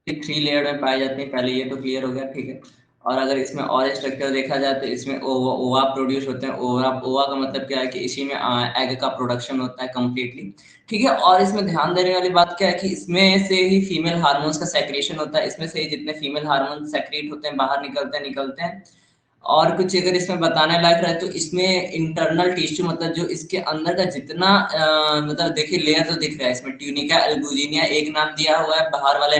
ये 3 लेयर में पाई जाती है, पहले ये तो क्लियर हो गया, ठीक है। और अगर इसमें और स्ट्रक्चर देखा जाए तो इसमें ओवा ओवा प्रोड्यूस होते हैं। ओवा ओवा का मतलब क्या है कि इसी में एग का प्रोडक्शन होता है कंप्लीटली, ठीक है। और इसमें ध्यान देने वाली बात क्या है कि इसमें से ही फीमेल हार्मोन्स का सेक्रेशन होता है, इसमें से ही जितने फीमेल हार्मोन सेक्रेट होते हैं बाहर निकलते हैं। और कुछ अगर इसमें बताने लायक रहे तो इसमें इंटरनल टिश्यू मतलब जो इसके अंदर का जितना मतलब देखिए लेयर तो दिख रहा है इसमें, ट्यूनिका एल्बुजिनिया एक नाम दिया हुआ है, बाहर वाले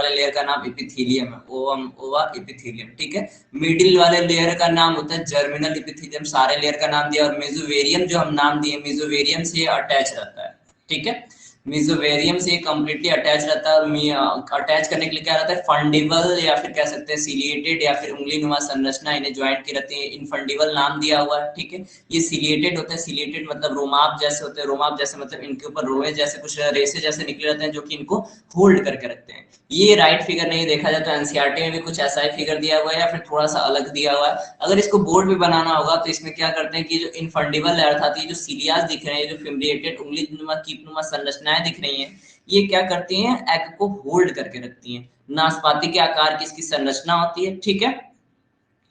लेयर का नाम एपिथेलियम है, ओवम ओवा एपिथेलियम, ठीक है। मिडिल वाले लेयर का नाम होता है जर्मिनल एपिथेलियम, सारे लेयर का नाम दिया। और मेसोवेरियम जो हम नाम दिए, मेसोवेरियम से अटैच रहता है, ठीक है। मेसोवेरियम से कंप्लीटली अटैच रहता है, और अटैच करने के लिए क्या रहता है, फंडिबल या फिर कह सकते हैं सिलिएटेड या फिर उंगली नुमा संरचना इन्हें ज्वाइंट की रहती है, इनफंडिबल नाम दिया हुआ है, ठीक है। ये सिलिएटेड होता है, सिलिएटेड मतलब रोमाप जैसे होते हैं, रोमाप जैसे मतलब इनके ऊपर रोए जैसे कुछ रेसे जैसे निकले रहते हैं जो कि इनको होल्ड करके रखते हैं। ये राइट फिगर नहीं देखा जाए तो एनसीईआरटी में भी कुछ ऐसा ही फिगर दिया हुआ है या फिर थोड़ा सा अलग दिया हुआ है। अगर इसको बोर्ड पे बनाना होगा तो इसमें क्या करते हैं कि जो इनफंडिबल है अर्थात ये जो सीलियास दिख रहे हैं, जो फिब्रिएटेड उंगली नुमा कीप नुमा संरचनाएं दिख रही हैं, ये क्या करती हैं, एग को होल्ड करके रखती हैं। नाशपाती के आकार की इसकी संरचना होती है, ठीक है।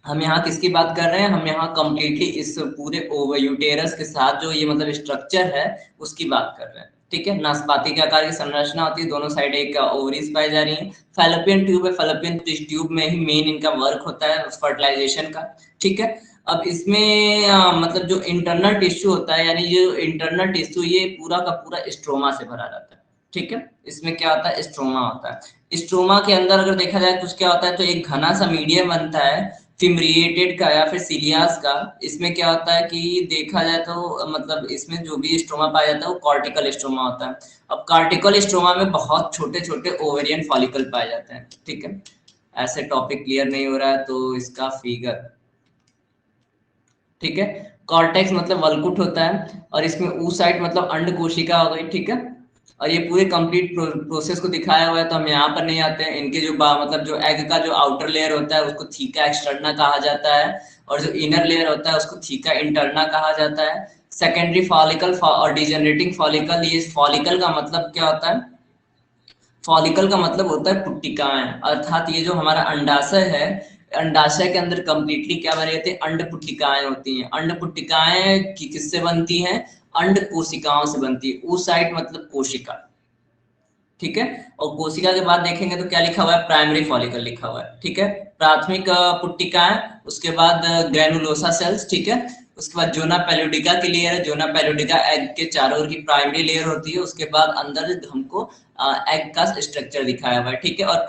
हम यहाँ किसकी बात कर रहे हैं, हम यहाँ कंप्लीटली इस पूरे ओवयूटेरस के साथ जो ये मतलब स्ट्रक्चर है उसकी बात कर रहे हैं, ठीक है। नाशपाती के आकार की संरचना होती है, दोनों साइड एक ओवरीज पाई जा रही है। फैलोपियन ट्यूब है, फैलोपियन ट्यूब में ही मेन इनका वर्क होता है फर्टिलाइजेशन का, ठीक है। अब इसमें मतलब जो इंटरनल टिश्यू होता है, यानी जो इंटरनल टिश्यू ये पूरा का पूरा स्ट्रोमा से भरा रहता है, ठीक है। इसमें क्या होता है, स्ट्रोमा होता है। स्ट्रोमा के अंदर अगर देखा जाए कुछ क्या होता है, तो एक घना सा मीडियम बनता है फिम्रिएटेड का या फिर सीलियास का। इसमें क्या होता है कि देखा जाए तो मतलब इसमें जो भी स्ट्रोमा पाया जाता है वो कॉर्टिकल स्ट्रोमा होता है। अब कॉर्टिकल स्ट्रोमा में बहुत छोटे छोटे ओवेरियन फॉलिकल पाए जाते हैं, ठीक है। ऐसे टॉपिक क्लियर नहीं हो रहा है तो इसका फिगर, ठीक है। कॉर्टेक्स मतलब वलकुट होता है, और इसमें oocyte मतलब अंड कोशिका हो गई, ठीक है। और ये पूरे कंप्लीट प्रोसेस को दिखाया हुआ है, तो हम यहाँ पर नहीं आते हैं। इनके जो मतलब जो एग का जो आउटर लेयर होता है उसको थीका एक्सटर्ना कहा जाता है, और जो इनर लेयर होता है उसको थीका इंटरना कहा जाता है। सेकेंडरी फॉलिकल और डिजेनरेटिंग फॉलिकल, ये फॉलिकल का मतलब क्या होता है, फॉलिकल का मतलब होता है पुट्टिकाएं, अर्थात ये जो हमारा अंडाशय है, अंडाशय के अंदर कंप्लीटली क्या बने रहते हैं, अंड पुट्टिकाएं होती हैं। अंड पुट्टिकाएं किससे बनती हैं, अंड कोशिकाओं से बनती है। oocyte मतलब कोशिका, ठीक है। और कोशिका के बाद देखेंगे तो क्या लिखा हुआ है, प्राइमरी फॉलिकल लिखा हुआ है, ठीक है। प्राथमिक पुट्टिकाएं, उसके बाद ग्रेनुलोसा सेल्स, ठीक है। उसके बाद जोना पेलुडिका की लेयर है, जोना पेलुडिका एग के चारों ओर की प्राइमरी लेयर होती है। उसके बाद अंदर हमको एग का स्ट्रक्चर दिखाया हुआ है, ठीक है। और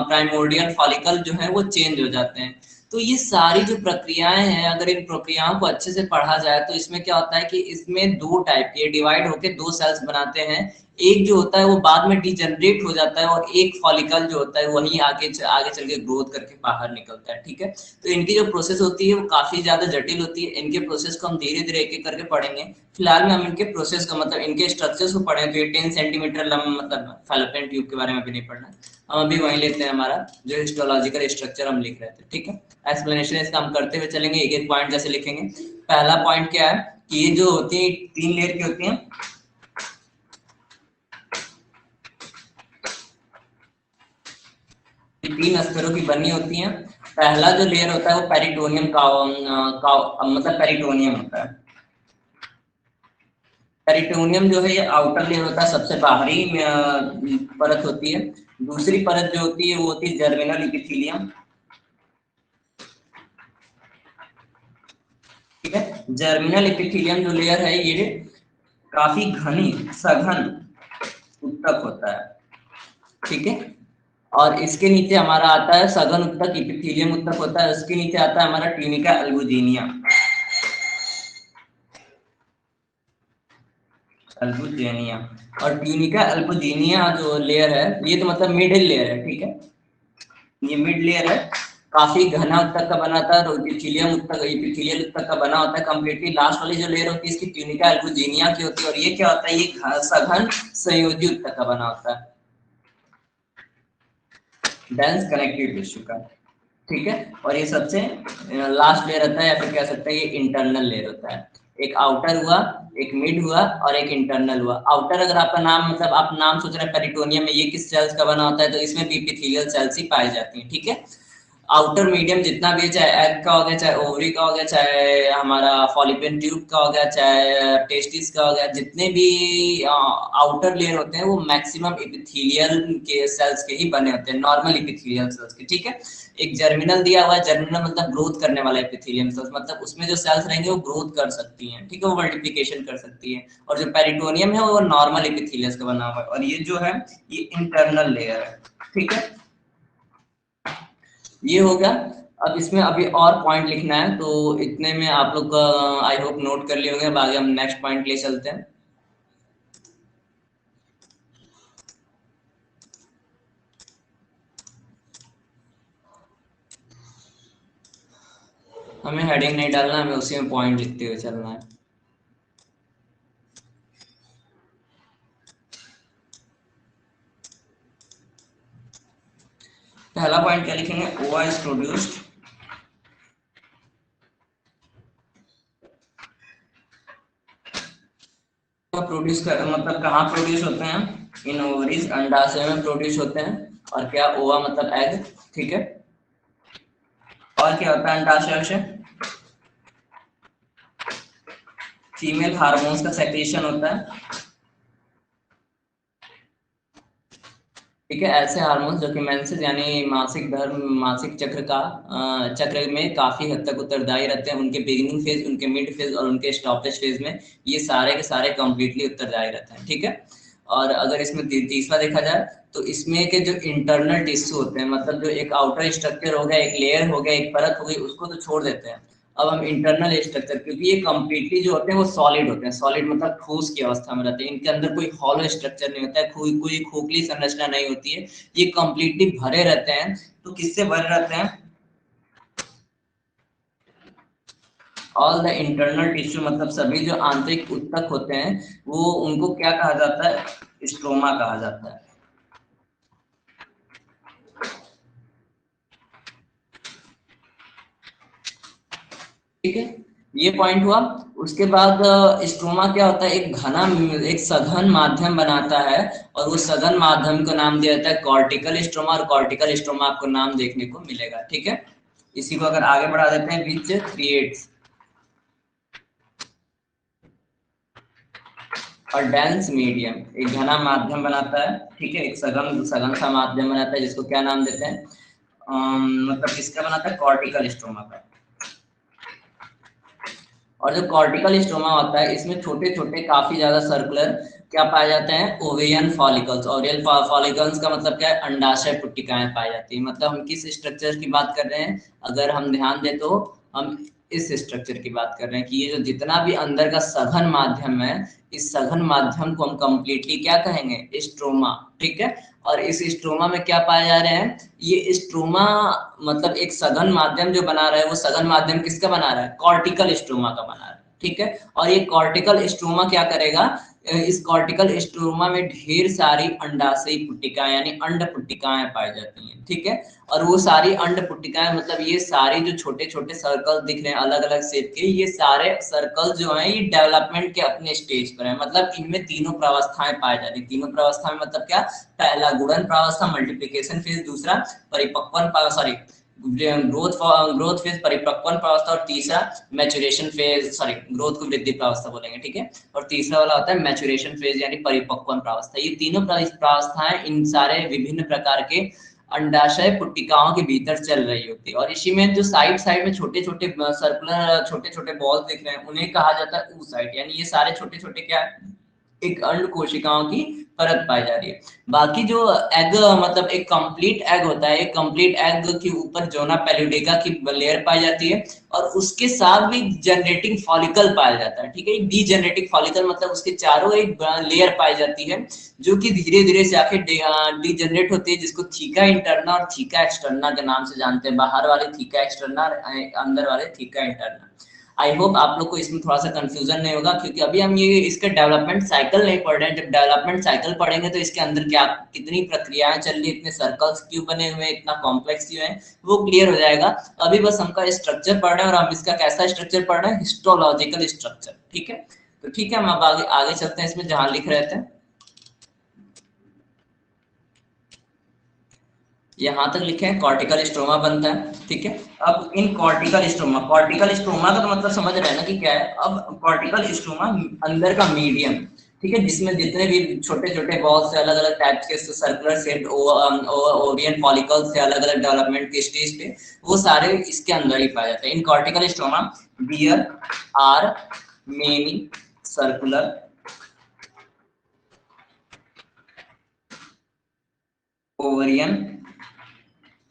प्राइमोर्डियल फॉलिकल जो है वो चेंज हो जाते हैं। तो ये सारी जो प्रक्रियाएं हैं, अगर इन प्रक्रियाओं को अच्छे से पढ़ा जाए तो इसमें क्या होता है कि इसमें 2 टाइप के डिवाइड होकर 2 सेल्स बनाते हैं। एक जो होता है वो बाद में डिजेनरेट हो जाता है, और एक फॉलिकल जो होता है वही आगे चल के ग्रोथ करके बाहर निकलता है, ठीक है। तो इनकी जो प्रोसेस होती है वो काफी ज्यादा जटिल होती है। इनके प्रोसेस को हम धीरे धीरे एक एक करके पढ़ेंगे। फिलहाल में हम इनके प्रोसेस का मतलब इनके स्ट्रक्चर्स को पढ़ें तो ये 10 सेंटीमीटर लंबा मतलब फैलोपियन ट्यूब के बारे में भी नहीं पढ़ना, हम अभी वहीं लेते हैं हमारा जो हिस्टोलॉजिकल स्ट्रक्चर हम लिख रहे थे, ठीक है। एक्सप्लेनेशन इसका हम करते हुए चलेंगे, एक एक पॉइंट जैसे लिखेंगे। पहला पॉइंट क्या है कि ये जो होती है 3 लेयर की होती है, 3 स्तरों की बनी होती हैं। पहला जो लेयर होता है वो पेरिटोनियम का मतलब पेरिटोनियम होता है, पेरिटोनियम जो है ये आउटर लेयर होता है, सबसे बाहरी परत होती है। दूसरी परत जो होती है वो होती है जर्मिनल इपिथीलियम। ठीक है, जर्मिनल इपिथीलियम जो लेयर है ये काफी घनी सघन उत्तक होता है। ठीक है, और इसके नीचे हमारा आता है सघन उत्तक इपिथीलियम उत्तक होता है, उसके नीचे आता है हमारा ट्यूनिका अल्बुजिनिया। अल्बुजिनिया और ट्यूनिका अल्बुजिनिया जो लेयर है ये तो मतलब मिडिल लेयर है। ठीक है, ये मिड लेयर है, काफी घना उत्तक का बना था, इपिथीलियम उत्तक इपिथीलियल उत्तक का बना होता है कंप्लीटली। लास्ट वाली जो लेयर होती है इसकी ट्यूनिका अल्बुजिनिया की होती है, और ये क्या होता है, ये सघन संयोजी उत्तक का बना होता है, डेंस कनेक्टिव टिश्यू का। ठीक है, और ये सबसे लास्ट लेयर होता है, या फिर कह सकते हैं ये इंटरनल लेयर होता है। एक आउटर हुआ, एक मिड हुआ और एक इंटरनल हुआ। आउटर अगर आपका नाम मतलब आप नाम सोच रहे हैं पेरिटोनियम में ये किस सेल्स का बना होता है, तो इसमें भी एपिथेलियल सेल्स ही पाई जाती हैं। ठीक है, आउटर मीडियम जितना भी है, चाहे एग का हो गया, चाहे ओवरी का हो गया, चाहे हमारा फॉलिपियन ट्यूब का हो गया, चाहे टेस्टिस का हो गया, जितने भी आउटर लेयर होते हैं वो मैक्सिमम एपिथेलियल के सेल्स के ही बने होते हैं, नॉर्मल एपिथेलियल सेल्स के। ठीक है, एक जर्मिनल दिया हुआ है, जर्मिनल मतलब ग्रोथ करने वाला एपिथेलियम सेल्स, मतलब उसमें जो सेल्स रहेंगे वो ग्रोथ कर सकती हैं। ठीक है, वो मल्टीप्लिकेशन कर सकती है। और जो पेरिटोनियम है वो नॉर्मल एपिथेलियस का बना हुआ है, और ये जो है ये इंटरनल लेयर है। ठीक है, ये हो गया। अब इसमें अभी और पॉइंट लिखना है, तो इतने में आप लोग आई होप नोट कर लिए होंगे। अब आगे हम नेक्स्ट पॉइंट ले चलते हैं। हमें हेडिंग नहीं डालना, हमें उसी में पॉइंट लिखते हुए चलना है। पहला पॉइंट क्या लिखेंगे, ओवा इज प्रोड्यूस्ड प्रोड्यूस कर मतलब कहाँ प्रोड्यूस होते हैं, इन ओवरीज, अंडाशय में प्रोड्यूस होते हैं। और क्या, ओवा मतलब एग। ठीक है, और क्या होता है अंडाशय से, फीमेल हार्मोन्स का सेक्रेशन होता है। ठीक है, ऐसे हार्मोन्स जो कि मेंसेस यानी मासिक धर्म, मासिक चक्र का चक्र में काफी हद तक उत्तरदायी रहते हैं। उनके बिगिनिंग फेज, उनके मिड फेज और उनके स्टॉपेज फेज में ये सारे के सारे कंप्लीटली उत्तरदायी रहते हैं। ठीक है, और अगर इसमें तीसरा देखा जाए तो इसमें के जो इंटरनल टिश्यू होते हैं, मतलब जो एक आउटर स्ट्रक्चर हो गया, एक लेयर हो गया, एक परत हो गई, उसको तो छोड़ देते हैं। अब हम इंटरनल स्ट्रक्चर, क्योंकि ये कंप्लीटली जो होते हैं वो सॉलिड होते हैं, सॉलिड मतलब ठोस की अवस्था में रहते हैं, इनके अंदर कोई हॉलो स्ट्रक्चर नहीं होता है, कोई खोखली संरचना नहीं होती है, ये कंप्लीटली भरे रहते हैं। तो किससे भरे रहते हैं, ऑल द इंटरनल टिश्यू मतलब सभी जो आंतरिक उत्तक होते हैं वो, उनको क्या कहा जाता है, स्ट्रोमा कहा जाता है। ठीक है, ये पॉइंट हुआ। उसके बाद स्ट्रोमा क्या होता है, एक घना, एक सघन माध्यम बनाता है, और वो सघन माध्यम को नाम दिया जाता है कॉर्टिकल स्ट्रोमा, और कॉर्टिकल स्ट्रोमा आपको नाम देखने को मिलेगा। ठीक है, इसी को अगर आगे बढ़ा देते हैं, विच क्रिएट्स और डेंस मीडियम, एक घना माध्यम बनाता है। ठीक है, एक सघन सघन सा माध्यम बनाता है, जिसको क्या नाम देते हैं, मतलब किसका बनाता है, कॉर्टिकल स्ट्रोमा का। और जो कॉर्टिकल स्ट्रोमा होता है इसमें छोटे छोटे काफी ज्यादा सर्कुलर क्या पाए जाते हैं, ओवेरियन फॉलिकल्स। ओवेरियन फॉलिकल्स का मतलब क्या है, अंडाशय पुट्टिकाएं पाई जाती है। मतलब हम किस स्ट्रक्चर की बात कर रहे हैं, अगर हम ध्यान दें तो हम इस स्ट्रक्चर की बात कर रहे हैं कि ये जो जितना भी अंदर का सघन माध्यम है, इस सघन माध्यम को हम कंप्लीटली क्या कहेंगे, स्ट्रोमा। ठीक है, और इस स्ट्रोमा में क्या पाए जा रहे हैं, ये स्ट्रोमा मतलब एक सघन माध्यम जो बना रहा है, वो सघन माध्यम किसका बना रहा है, कॉर्टिकल स्ट्रोमा का बना रहा है। ठीक है, और ये कॉर्टिकल स्ट्रोमा क्या करेगा, इस कॉर्टिकल स्ट्रोमा में ढेर सारी अंडाशयी पुट्टिकाएं यानी अंड पुट्टिकाएं पाई जाती हैं। ठीक है, और वो सारी अंड पुट्टिकाएं मतलब ये सारी जो छोटे छोटे सर्कल दिख रहे हैं अलग अलग शेप के, ये सारे सर्कल जो हैं ये डेवलपमेंट के अपने स्टेज पर हैं। मतलब इनमें तीनों प्रावस्थाएं पाई जा रही, तीनों प्रावस्था में मतलब क्या, पहला गुणन प्रावस्था मल्टीप्लिकेशन फेज, दूसरा परिपक्वन सॉरी ग्रोथ फेज परिपक्वन प्रावस्था, और तीसरा मैचुरेशन फेज, सॉरी ग्रोथ को वृद्धि प्रावस्था बोलेंगे, ठीक है। और तीसरा वाला होता है मैचुरेशन फेज यानी परिपक्वन प्रावस्था। ये तीनों प्रावस्थाएं इन सारे विभिन्न प्रकार के अंडाशय पुट्टिकाओं के भीतर चल रही होती है। और इसी में जो साइड साइड में छोटे छोटे सर्कुलर छोटे छोटे बॉल्स दिख रहे हैं उन्हें कहा जाता है oocyte, यानी ये सारे छोटे छोटे क्या है, एक अंड कोशिकाओं की परत पाई जा रही है। बाकी जो एग मतलब एक कंप्लीट एग होता है, एक कंप्लीट एग के ऊपर जोना पेलुडिका की लेयर पाई जाती है, और उसके साथ भी जनरेटिंग फॉलिकल पाया जाता है, ठीक है। डी जनरेटिंग फॉलिकल मतलब उसके चारों एक लेयर पाई जाती है जो कि धीरे धीरे से आके डी जनरेट होती है, जिसको थीका इंटरना और थीका एक्सटर्ना के नाम से जानते हैं। बाहर वाले थीका एक्सटर्ना, अंदर वाले थीका इंटरना। आई होप आप लोग को इसमें थोड़ा सा कंफ्यूजन नहीं होगा, क्योंकि अभी हम ये इसका डेवलपमेंट साइकिल नहीं पढ़ रहे हैं। जब डेवलपमेंट साइकिल पढ़ेंगे तो इसके अंदर क्या कितनी प्रक्रियाएं चल रही है, इतने सर्कल्स क्यों बने हुए हैं, इतना कॉम्प्लेक्स क्यों है, वो क्लियर हो जाएगा। अभी बस हमका स्ट्रक्चर पढ़ रहे हैं, और हम इसका कैसा स्ट्रक्चर पढ़ रहे हैं, हिस्टोलॉजिकल स्ट्रक्चर, ठीक है। तो ठीक है, हम अब आगे आगे चलते हैं इसमें जहां लिख रहे थे। यहाँ तक लिखे हैं कॉर्टिकल स्ट्रोमा बनता है, ठीक है। अब इन कॉर्टिकल स्ट्रोमा का तो मतलब समझ रहे हैं ना कि क्या है। अब कॉर्टिकल स्ट्रोमा अंदर का मीडियम, ठीक है, जिसमें जितने भी छोटे छोटे बॉल्स से अलग अलग टाइप के सर्कुलर शेप्ड ओरियन फॉलिकल से अलग अलग डेवलपमेंट के स्टेज पे, वो सारे इसके अंदर ही पाए जाते हैं। In cortical stroma bear are many circular ovarian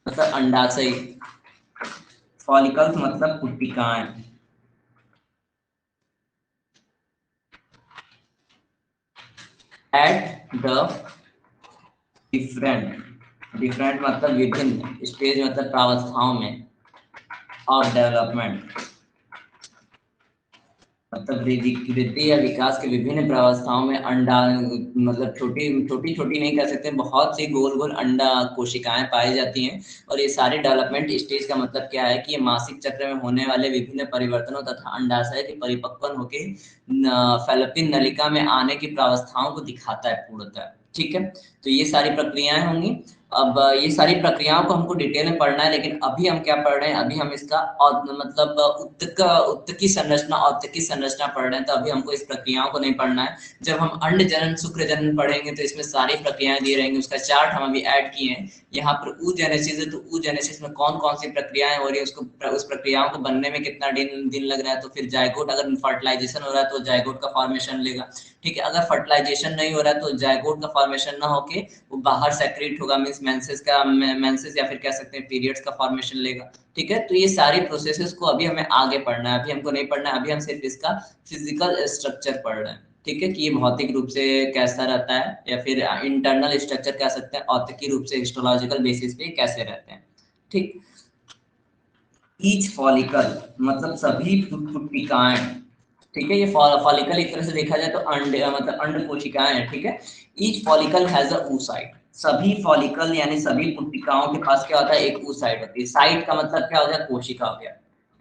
मतलब अंडाशय, फॉलिकल्स मतलब पुट्टिकाएं, एट द डिफरेंट मतलब विभिन्न स्टेज मतलब प्रावस्थाओं में ऑफ डेवलपमेंट मतलब वृद्धि या विकास के विभिन्न प्रावस्थाओं में अंडा मतलब छोटी छोटी छोटी नहीं कह सकते, बहुत सी गोल गोल अंडा कोशिकाएं पाई जाती हैं। और ये सारे डेवलपमेंट स्टेज का मतलब क्या है कि ये मासिक चक्र में होने वाले विभिन्न परिवर्तनों तथा अंडाशय के परिपक्वन होके फैलोपियन नलिका में आने की प्रावस्थाओं को दिखाता है पूर्णतः, ठीक है। तो ये सारी प्रक्रियाएं होंगी। अब ये सारी प्रक्रियाओं को हमको डिटेल में पढ़ना है, लेकिन अभी हम क्या पढ़ रहे हैं, अभी हम इसका मतलब उत्तकी संरचना औत्तकी संरचना पढ़ रहे हैं। तो अभी हमको इस प्रक्रियाओं को नहीं पढ़ना है। जब हम अंड जनन शुक्र जनन पढ़ेंगे तो इसमें सारी प्रक्रियाएं दी रहेंगी, उसका चार्ट हम अभी ऐड किए हैं। यहाँ पर oogenesis है, तो oogenesis में कौन कौन सी प्रक्रियाएं हो रही है, उसको उस प्रक्रियाओं को बनने में कितना दिन लग रहा है। तो फिर जायगोट, अगर फर्टिलाइजेशन हो रहा है तो जायगोट का फॉर्मेशन लेगा, ठीक है। अगर फर्टिलाइजेशन नहीं हो रहा है तो जायगोट का फॉर्मेशन ना होके वो बाहर सेक्रेट होगा, मींस मेंसेस या फिर कह सकते हैं पीरियड्स का फॉर्मेशन लेगा, ठीक है। तो ये सारी प्रोसेसेस को अभी हमें आगे पढ़ना है, अभी हमको नहीं पढ़ना है। अभी हम सिर्फ इसका फिजिकल स्ट्रक्चर पढ़ रहे हैं, ठीक है, कि ये भौतिक रूप से कैसा रहता है, या फिर इंटरनल स्ट्रक्चर कह सकते हैं, औत्तिकी रूप से हिस्टोलॉजिकल बेसिस पे कैसे रहते हैं, ठीक। ईच फॉलिकल मतलब सभी पुट्टिकाएं, ठीक है। ये फॉलिकल एक तरह से देखा जाए तो अंड मतलब अंड कोशिकाएं हैं, ठीक है। Each follicle has a oocyte, सभी फॉलिकल यानी सभी पुट्टिकाओं के पास क्या होता है, एक oocyte होती है। साइट का मतलब क्या हो गया, कोशिका हो गया,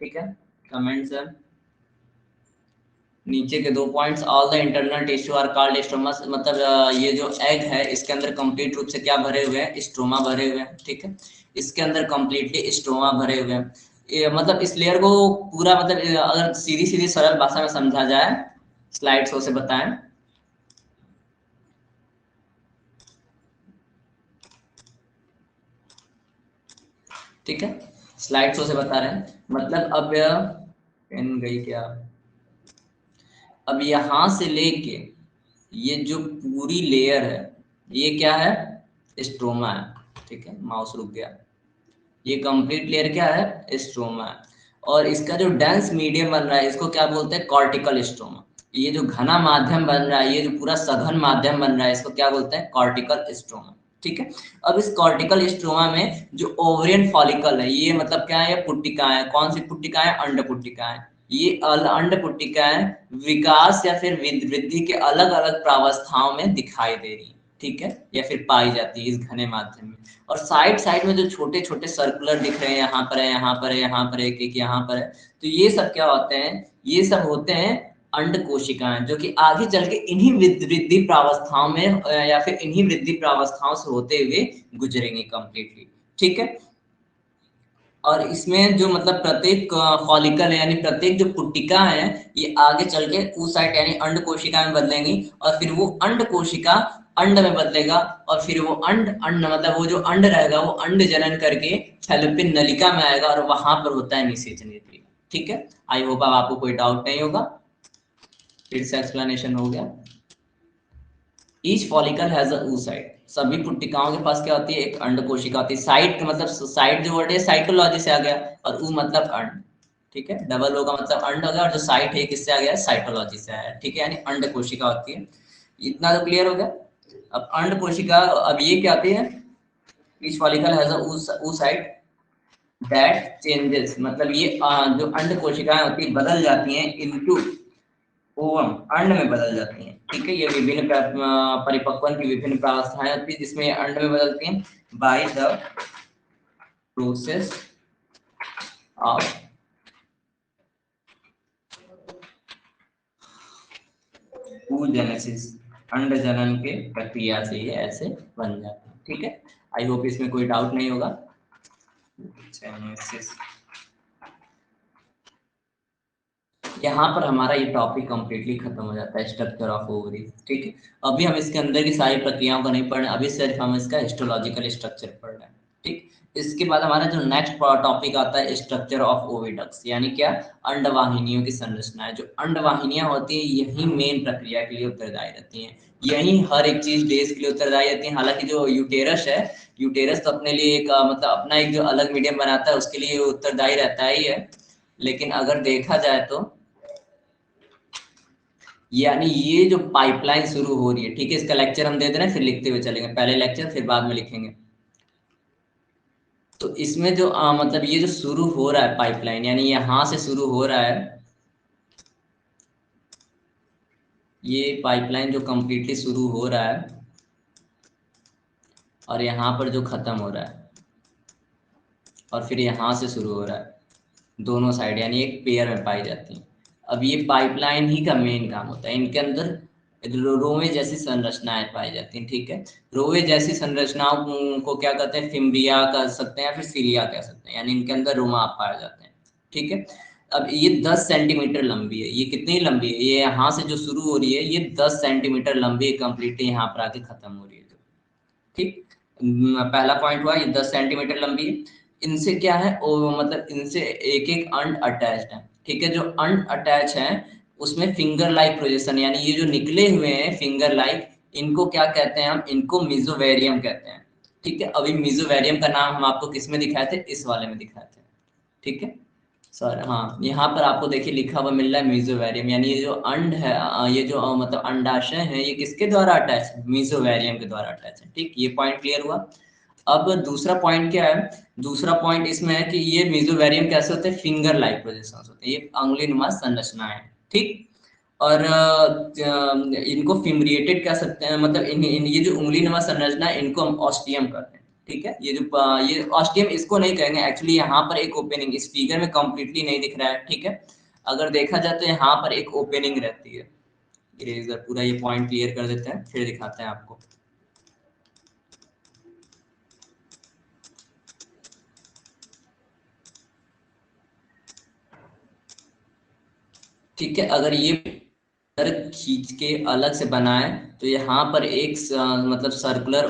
ठीक है। कमेंट सर, नीचे के 2 points, all the internal tissue are called stroma, मतलब ये जो एग है इसके अंदर कंप्लीट रूप से क्या भरे हुए हैं, स्ट्रोमा भरे हुए हैं, ठीक है। इसके अंदर कंप्लीटली स्ट्रोमा भरे हुए हैं। ये मतलब इस लेयर को पूरा मतलब अगर सीधी सीधी सरल भाषा में समझा जाए, स्लाइड शो से बताएं। ठीक है, स्लाइड शो से बता रहे हैं। मतलब अब पेन गई क्या, अब यहां से लेके ये जो पूरी लेयर है ये क्या है, स्ट्रोमा है, ठीक है। माउस रुक गया, ये कंप्लीट लेयर क्या है, स्ट्रोमा है। और इसका जो डेंस मीडियम बन रहा है इसको क्या बोलते हैं, कॉर्टिकल स्ट्रोमा। ये जो घना माध्यम बन रहा है, ये जो पूरा सघन माध्यम बन रहा है, इसको क्या बोलते हैं, कॉर्टिकल स्ट्रोमा, ठीक है। अब इस कॉर्टिकल स्ट्रोमा में जो ओवरियन फॉलिकल है, ये मतलब क्या है, ये पुट्टिकाएं, कौन सी पुट्टिकाएं, अंड पुट्टिकाएं। ये अंड पुट्टिकाएं विकास या फिर वृद्धि के अलग अलग प्रावस्थाओं में दिखाई दे रही है, ठीक है, या फिर पाई जाती है इस घने माध्यम में। और साइड साइड में जो छोटे छोटे सर्कुलर दिख रहे हैं, यहाँ पर है, यहाँ पर है, यहाँ पर एक एक यहाँ पर है, तो ये सब क्या होते हैं, ये सब होते हैं अंड कोशिकाएं, जो कि आगे चल के इन्हीं वृद्धि प्रावस्थाओं में या फिर इन्हीं वृद्धि प्रावस्थाओं से होते हुए गुजरेंगे कंप्लीटली, ठीक है। और इसमें जो मतलब प्रत्येक फॉलिकल है यानी प्रत्येक जो पुट्टिका है ये आगे चल के oocyte यानी अंड कोशिका में बदलेंगी और फिर वो अंड कोशिका अंड में बदलेगा और फिर वो अंड अंड मतलब वो जो अंड रहेगा वो अंड जनन करके फैलोपियन नलिका में आएगा और वहां पर होता है निषेचन क्रिया। ठीक है, आई होप अब आपको कोई डाउट नहीं होगा, फिर से एक्सप्लेनेशन हो गया। Each follicle has a oocyte, सभी पुट्टिकाओं के पास क्या होती है, एक अंड कोशिका होती है। साइट मतलब साइट जो वर्ड है साइटोलॉजी से आ गया और ऊ मतलब अंड, ठीक है, डबल ओ का मतलब अंड हो गया और जो साइट है किससे आ गया, साइटोलॉजी से आया, ठीक है, यानी अंड कोशिका होती है। इतना तो क्लियर हो गया। अब अंड कोशिका, अब ये क्या आती है, each follicle has a oocyte that changes, मतलब ये जो अंड कोशिकाएं होती है बदल जाती हैं इनटू ओवम, अंड में बदल जाती हैं। ठीक है, ये विभिन्न परिपक्वन की विभिन्न प्रावस्थाएं होती है जिसमें अंड में बदलती हैं by the process of oogenesis, अंड जनन के प्रक्रिया से ये ऐसे बन जाते हैं। ठीक है, आई होप इसमें कोई डाउट नहीं होगा। यहाँ पर हमारा ये टॉपिक कंप्लीटली खत्म हो जाता है, स्ट्रक्चर ऑफ ओवरीज। ठीक है, अभी हम इसके अंदर की सारी प्रक्रियाओं को नहीं पढ़ रहे, अभी सिर्फ हम इसका हिस्टोलॉजिकल स्ट्रक्चर पढ़ रहे हैं। ठीक, इसके बाद हमारा जो नेक्स्ट टॉपिक आता है स्ट्रक्चर ऑफ ओविडक्ट्स, यानी क्या, अंडवाहिनियों की संरचना है। जो अंडवाहिनियां होती है यही मेन प्रक्रिया के लिए उत्तरदायी रहती हैं, यही हर एक चीज डेज के लिए उत्तरदायी रहती है। हालांकि जो यूटेरस है, यूटेरस तो अपने लिए एक मतलब अपना एक जो अलग मीडियम बनाता है उसके लिए उत्तरदायी रहता ही है, लेकिन अगर देखा जाए तो यानी ये जो पाइपलाइन शुरू हो रही है, ठीक है, इसका लेक्चर हम दे दे रहे हैं फिर लिखते हुए चलेंगे, पहले लेक्चर फिर बाद में लिखेंगे। तो इसमें जो मतलब ये जो शुरू हो रहा है पाइपलाइन, यानी यहां से शुरू हो रहा है, ये पाइपलाइन जो कंप्लीटली शुरू हो रहा है और यहाँ पर जो खत्म हो रहा है और फिर यहाँ से शुरू हो रहा है, दोनों साइड यानी एक पेयर में पाई जाती है। अब ये पाइपलाइन ही का मेन काम होता है, इनके अंदर रोवे जैसी संरचनाएं पाई जाती हैं। ठीक है, रोवे जैसी संरचनाओं को क्या कहते हैं, फिम्ब्रिया कह सकते हैं या फिर सीलिया कह सकते हैं, यानी इनके अंदर रोमा पाए जाते हैं। ठीक है, अब ये 10 सेंटीमीटर लंबी है, ये कितनी लंबी है, ये यहाँ से जो शुरू हो रही है ये 10 सेंटीमीटर लंबी है, कंप्लीटली यहाँ पर आके खत्म हो रही है। ठीक, पहला पॉइंट हुआ ये 10 सेंटीमीटर लंबी है। इनसे क्या है, मतलब इनसे एक एक अंड अटैच्ड है। ठीक है, जो अंड अटैच है उसमें फिंगर लाइक प्रोजेक्शन, यानी ये जो निकले हुए हैं फिंगर लाइक, इनको क्या कहते हैं, हम इनको मिजोवेरियम कहते हैं। ठीक है, अभी मिजोवेरियम का नाम हम आपको किस में दिखाए थे, इस वाले में दिखाए थे। ठीक है सर, हाँ, यहाँ पर आपको देखिए लिखा हुआ मिल रहा है मिजोवेरियम, यानी ये जो अंड है ये जो मतलब अंडाशय है ये किसके द्वारा अटैच है, मिजोवेरियम के द्वारा अटैच है। ठीक, ये पॉइंट क्लियर हुआ। अब दूसरा पॉइंट क्या है, दूसरा पॉइंट इसमें है कि ये मिजोवेरियम कैसे होते हैं, फिंगर लाइक प्रोजेक्शंस होते हैं, ये अंगुली नुमा संरचना है। ठीक, और इनको फिम्ब्रिएटेड कह सकते हैं, मतलब ये जो उंगली नुमा संरचना है इनको हम ऑस्टियम कहते हैं। ठीक है, ये जो ये ऑस्टियम इसको नहीं कहेंगे, एक्चुअली यहाँ पर एक ओपनिंग इस फिगर में कंप्लीटली नहीं दिख रहा है। ठीक है, अगर देखा जाए तो यहाँ पर एक ओपनिंग रहती है, इरेजर पूरा ये पॉइंट क्लियर कर देते हैं फिर दिखाते हैं आपको। ठीक है, अगर ये खींच के अलग से बनाए तो यहाँ पर एक मतलब सर्कुलर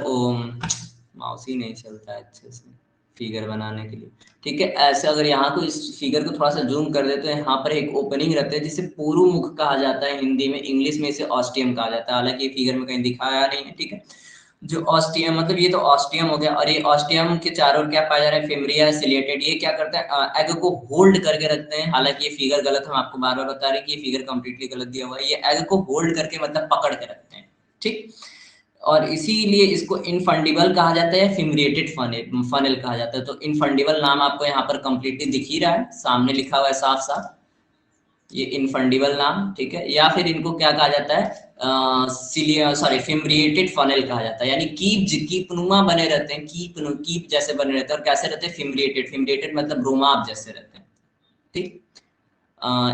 माउस ही नहीं चलता है अच्छे से फिगर बनाने के लिए। ठीक है, ऐसे अगर यहाँ को इस फिगर को थोड़ा सा जूम कर दे तो यहाँ पर एक ओपनिंग रहता है जिसे पूर्व मुख कहा जाता है हिंदी में, इंग्लिश में इसे ऑस्टियम कहा जाता है, हालांकि ये फिगर में कहीं दिखाया नहीं है। ठीक है, जो ऑस्टियम मतलब ये तो ऑस्टियम हो गया, और ये ऑस्टियम के चारों ओर क्या पाया जा रहा है, फेमरिया सिलिएटेड, ये क्या करते हैं एग को होल्ड करके रखते हैं। हालांकि ये फिगर गलत, हम आपको बार बार बता रहे हैं कि ये फिगर कंप्लीटली गलत दिया हुआ है, ये एग को होल्ड करके मतलब पकड़ के रखते हैं। ठीक, और इसीलिए इसको इनफंडिबल कहा जाता है, फिमरिएटेड फनल कहा जाता है। तो इनफंडिबल नाम आपको यहाँ पर कंप्लीटली दिख ही रहा है, सामने लिखा हुआ है साफ साफ, ये इनफंडिबल नाम। ठीक है, या फिर इनको क्या कहा जाता है, फिम्ब्रिएटेड फनल कहा जाता है, यानी कीपनुमा बने रहते हैं, कीप जैसे बने रहते हैं, और कैसे रहते हैं, फिम्ब्रिएटेड, फिम्ब्रिएटेड मतलब रोमाब जैसे रहते हैं। ठीक,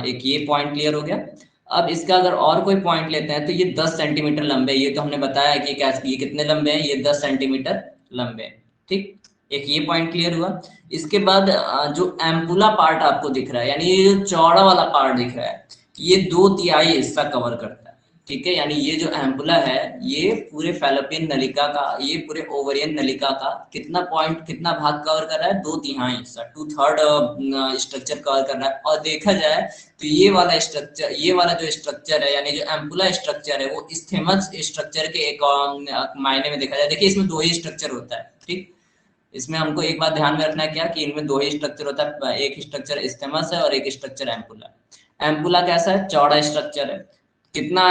एक ये पॉइंट क्लियर हो गया। अब इसका अगर और कोई पॉइंट लेते हैं तो ये 10 सेंटीमीटर लंबे, ये तो हमने बताया कि क्या, ये कितने लंबे हैं, ये 10 सेंटीमीटर लंबे हैं। ठीक, एक ये पॉइंट क्लियर हुआ। इसके बाद जो एम्पुला पार्ट आपको दिख रहा है, यानी ये जो चौड़ा वाला पार्ट दिख रहा है, ये 2/3 हिस्सा कवर करता है, ठीक है। यानी ये जो एम्पुला है, ये पूरे फैलोपियन नलिका का, ये पूरे ओवरियन नलिका का कितना भाग कवर कर रहा है, 2/3 हिस्सा, 2/3 स्ट्रक्चर कवर कर रहा है। और देखा जाए तो ये वाला स्ट्रक्चर, ये वाला जो स्ट्रक्चर है, यानी जो एम्पुला स्ट्रक्चर है, वो स्टेमस स्ट्रक्चर के एक मायने में देखा जाए। देखिए इसमें 2 ही स्ट्रक्चर होता है, ठीक। इसमें हमको एक बात ध्यान में रखना है क्या, कि इनमें 2 ही स्ट्रक्चर होता है, एक स्ट्रक्चर स्टेमस है और एक स्ट्रक्चर एम्पुला। एम्पुला कैसा है, चौड़ा स्ट्रक्चर है, कितना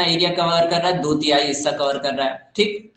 एरिया कवर कर रहा है, 2/3 हिस्सा कवर कर रहा है, ठीक।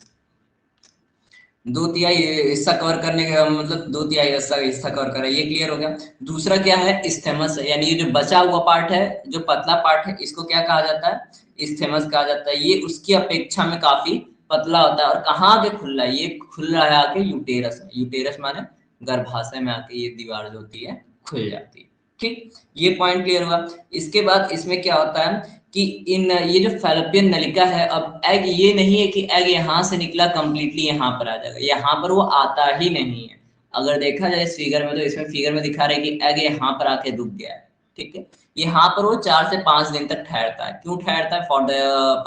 2/3 हिस्सा कवर करने का मतलब 2/3 हिस्सा कवर कर रहा है, ये क्लियर हो गया। दूसरा क्या है, स्टेमस है, यानी ये जो बचा हुआ पार्ट है, जो पतला पार्ट है, इसको क्या कहा जाता है, स्टेमस कहा जाता है। ये उसकी अपेक्षा में काफी पतला होता है, और कहाँ आके खुल रहा है, ये खुल रहा है आके यूटेरस में। यूटेरस माने गर्भाशय में आके ये दीवार जो होती है खुल जाती है, ठीक। ये पॉइंट क्लियर हुआ। इसके बाद इसमें क्या होता है कि ये जो फैलोपियन नलिका है, अब एग ये नहीं है कि एग यहाँ से निकला कंप्लीटली यहाँ पर आ जाएगा, यहाँ पर वो आता ही नहीं है। अगर देखा जाए इस फिगर में, तो इसमें फिगर में दिखा रहे कि एग यहाँ पर आके रुक गया है, ठीक है। यहाँ पर वो 4 से 5 दिन तक ठहरता है। क्यों ठहरता है, for the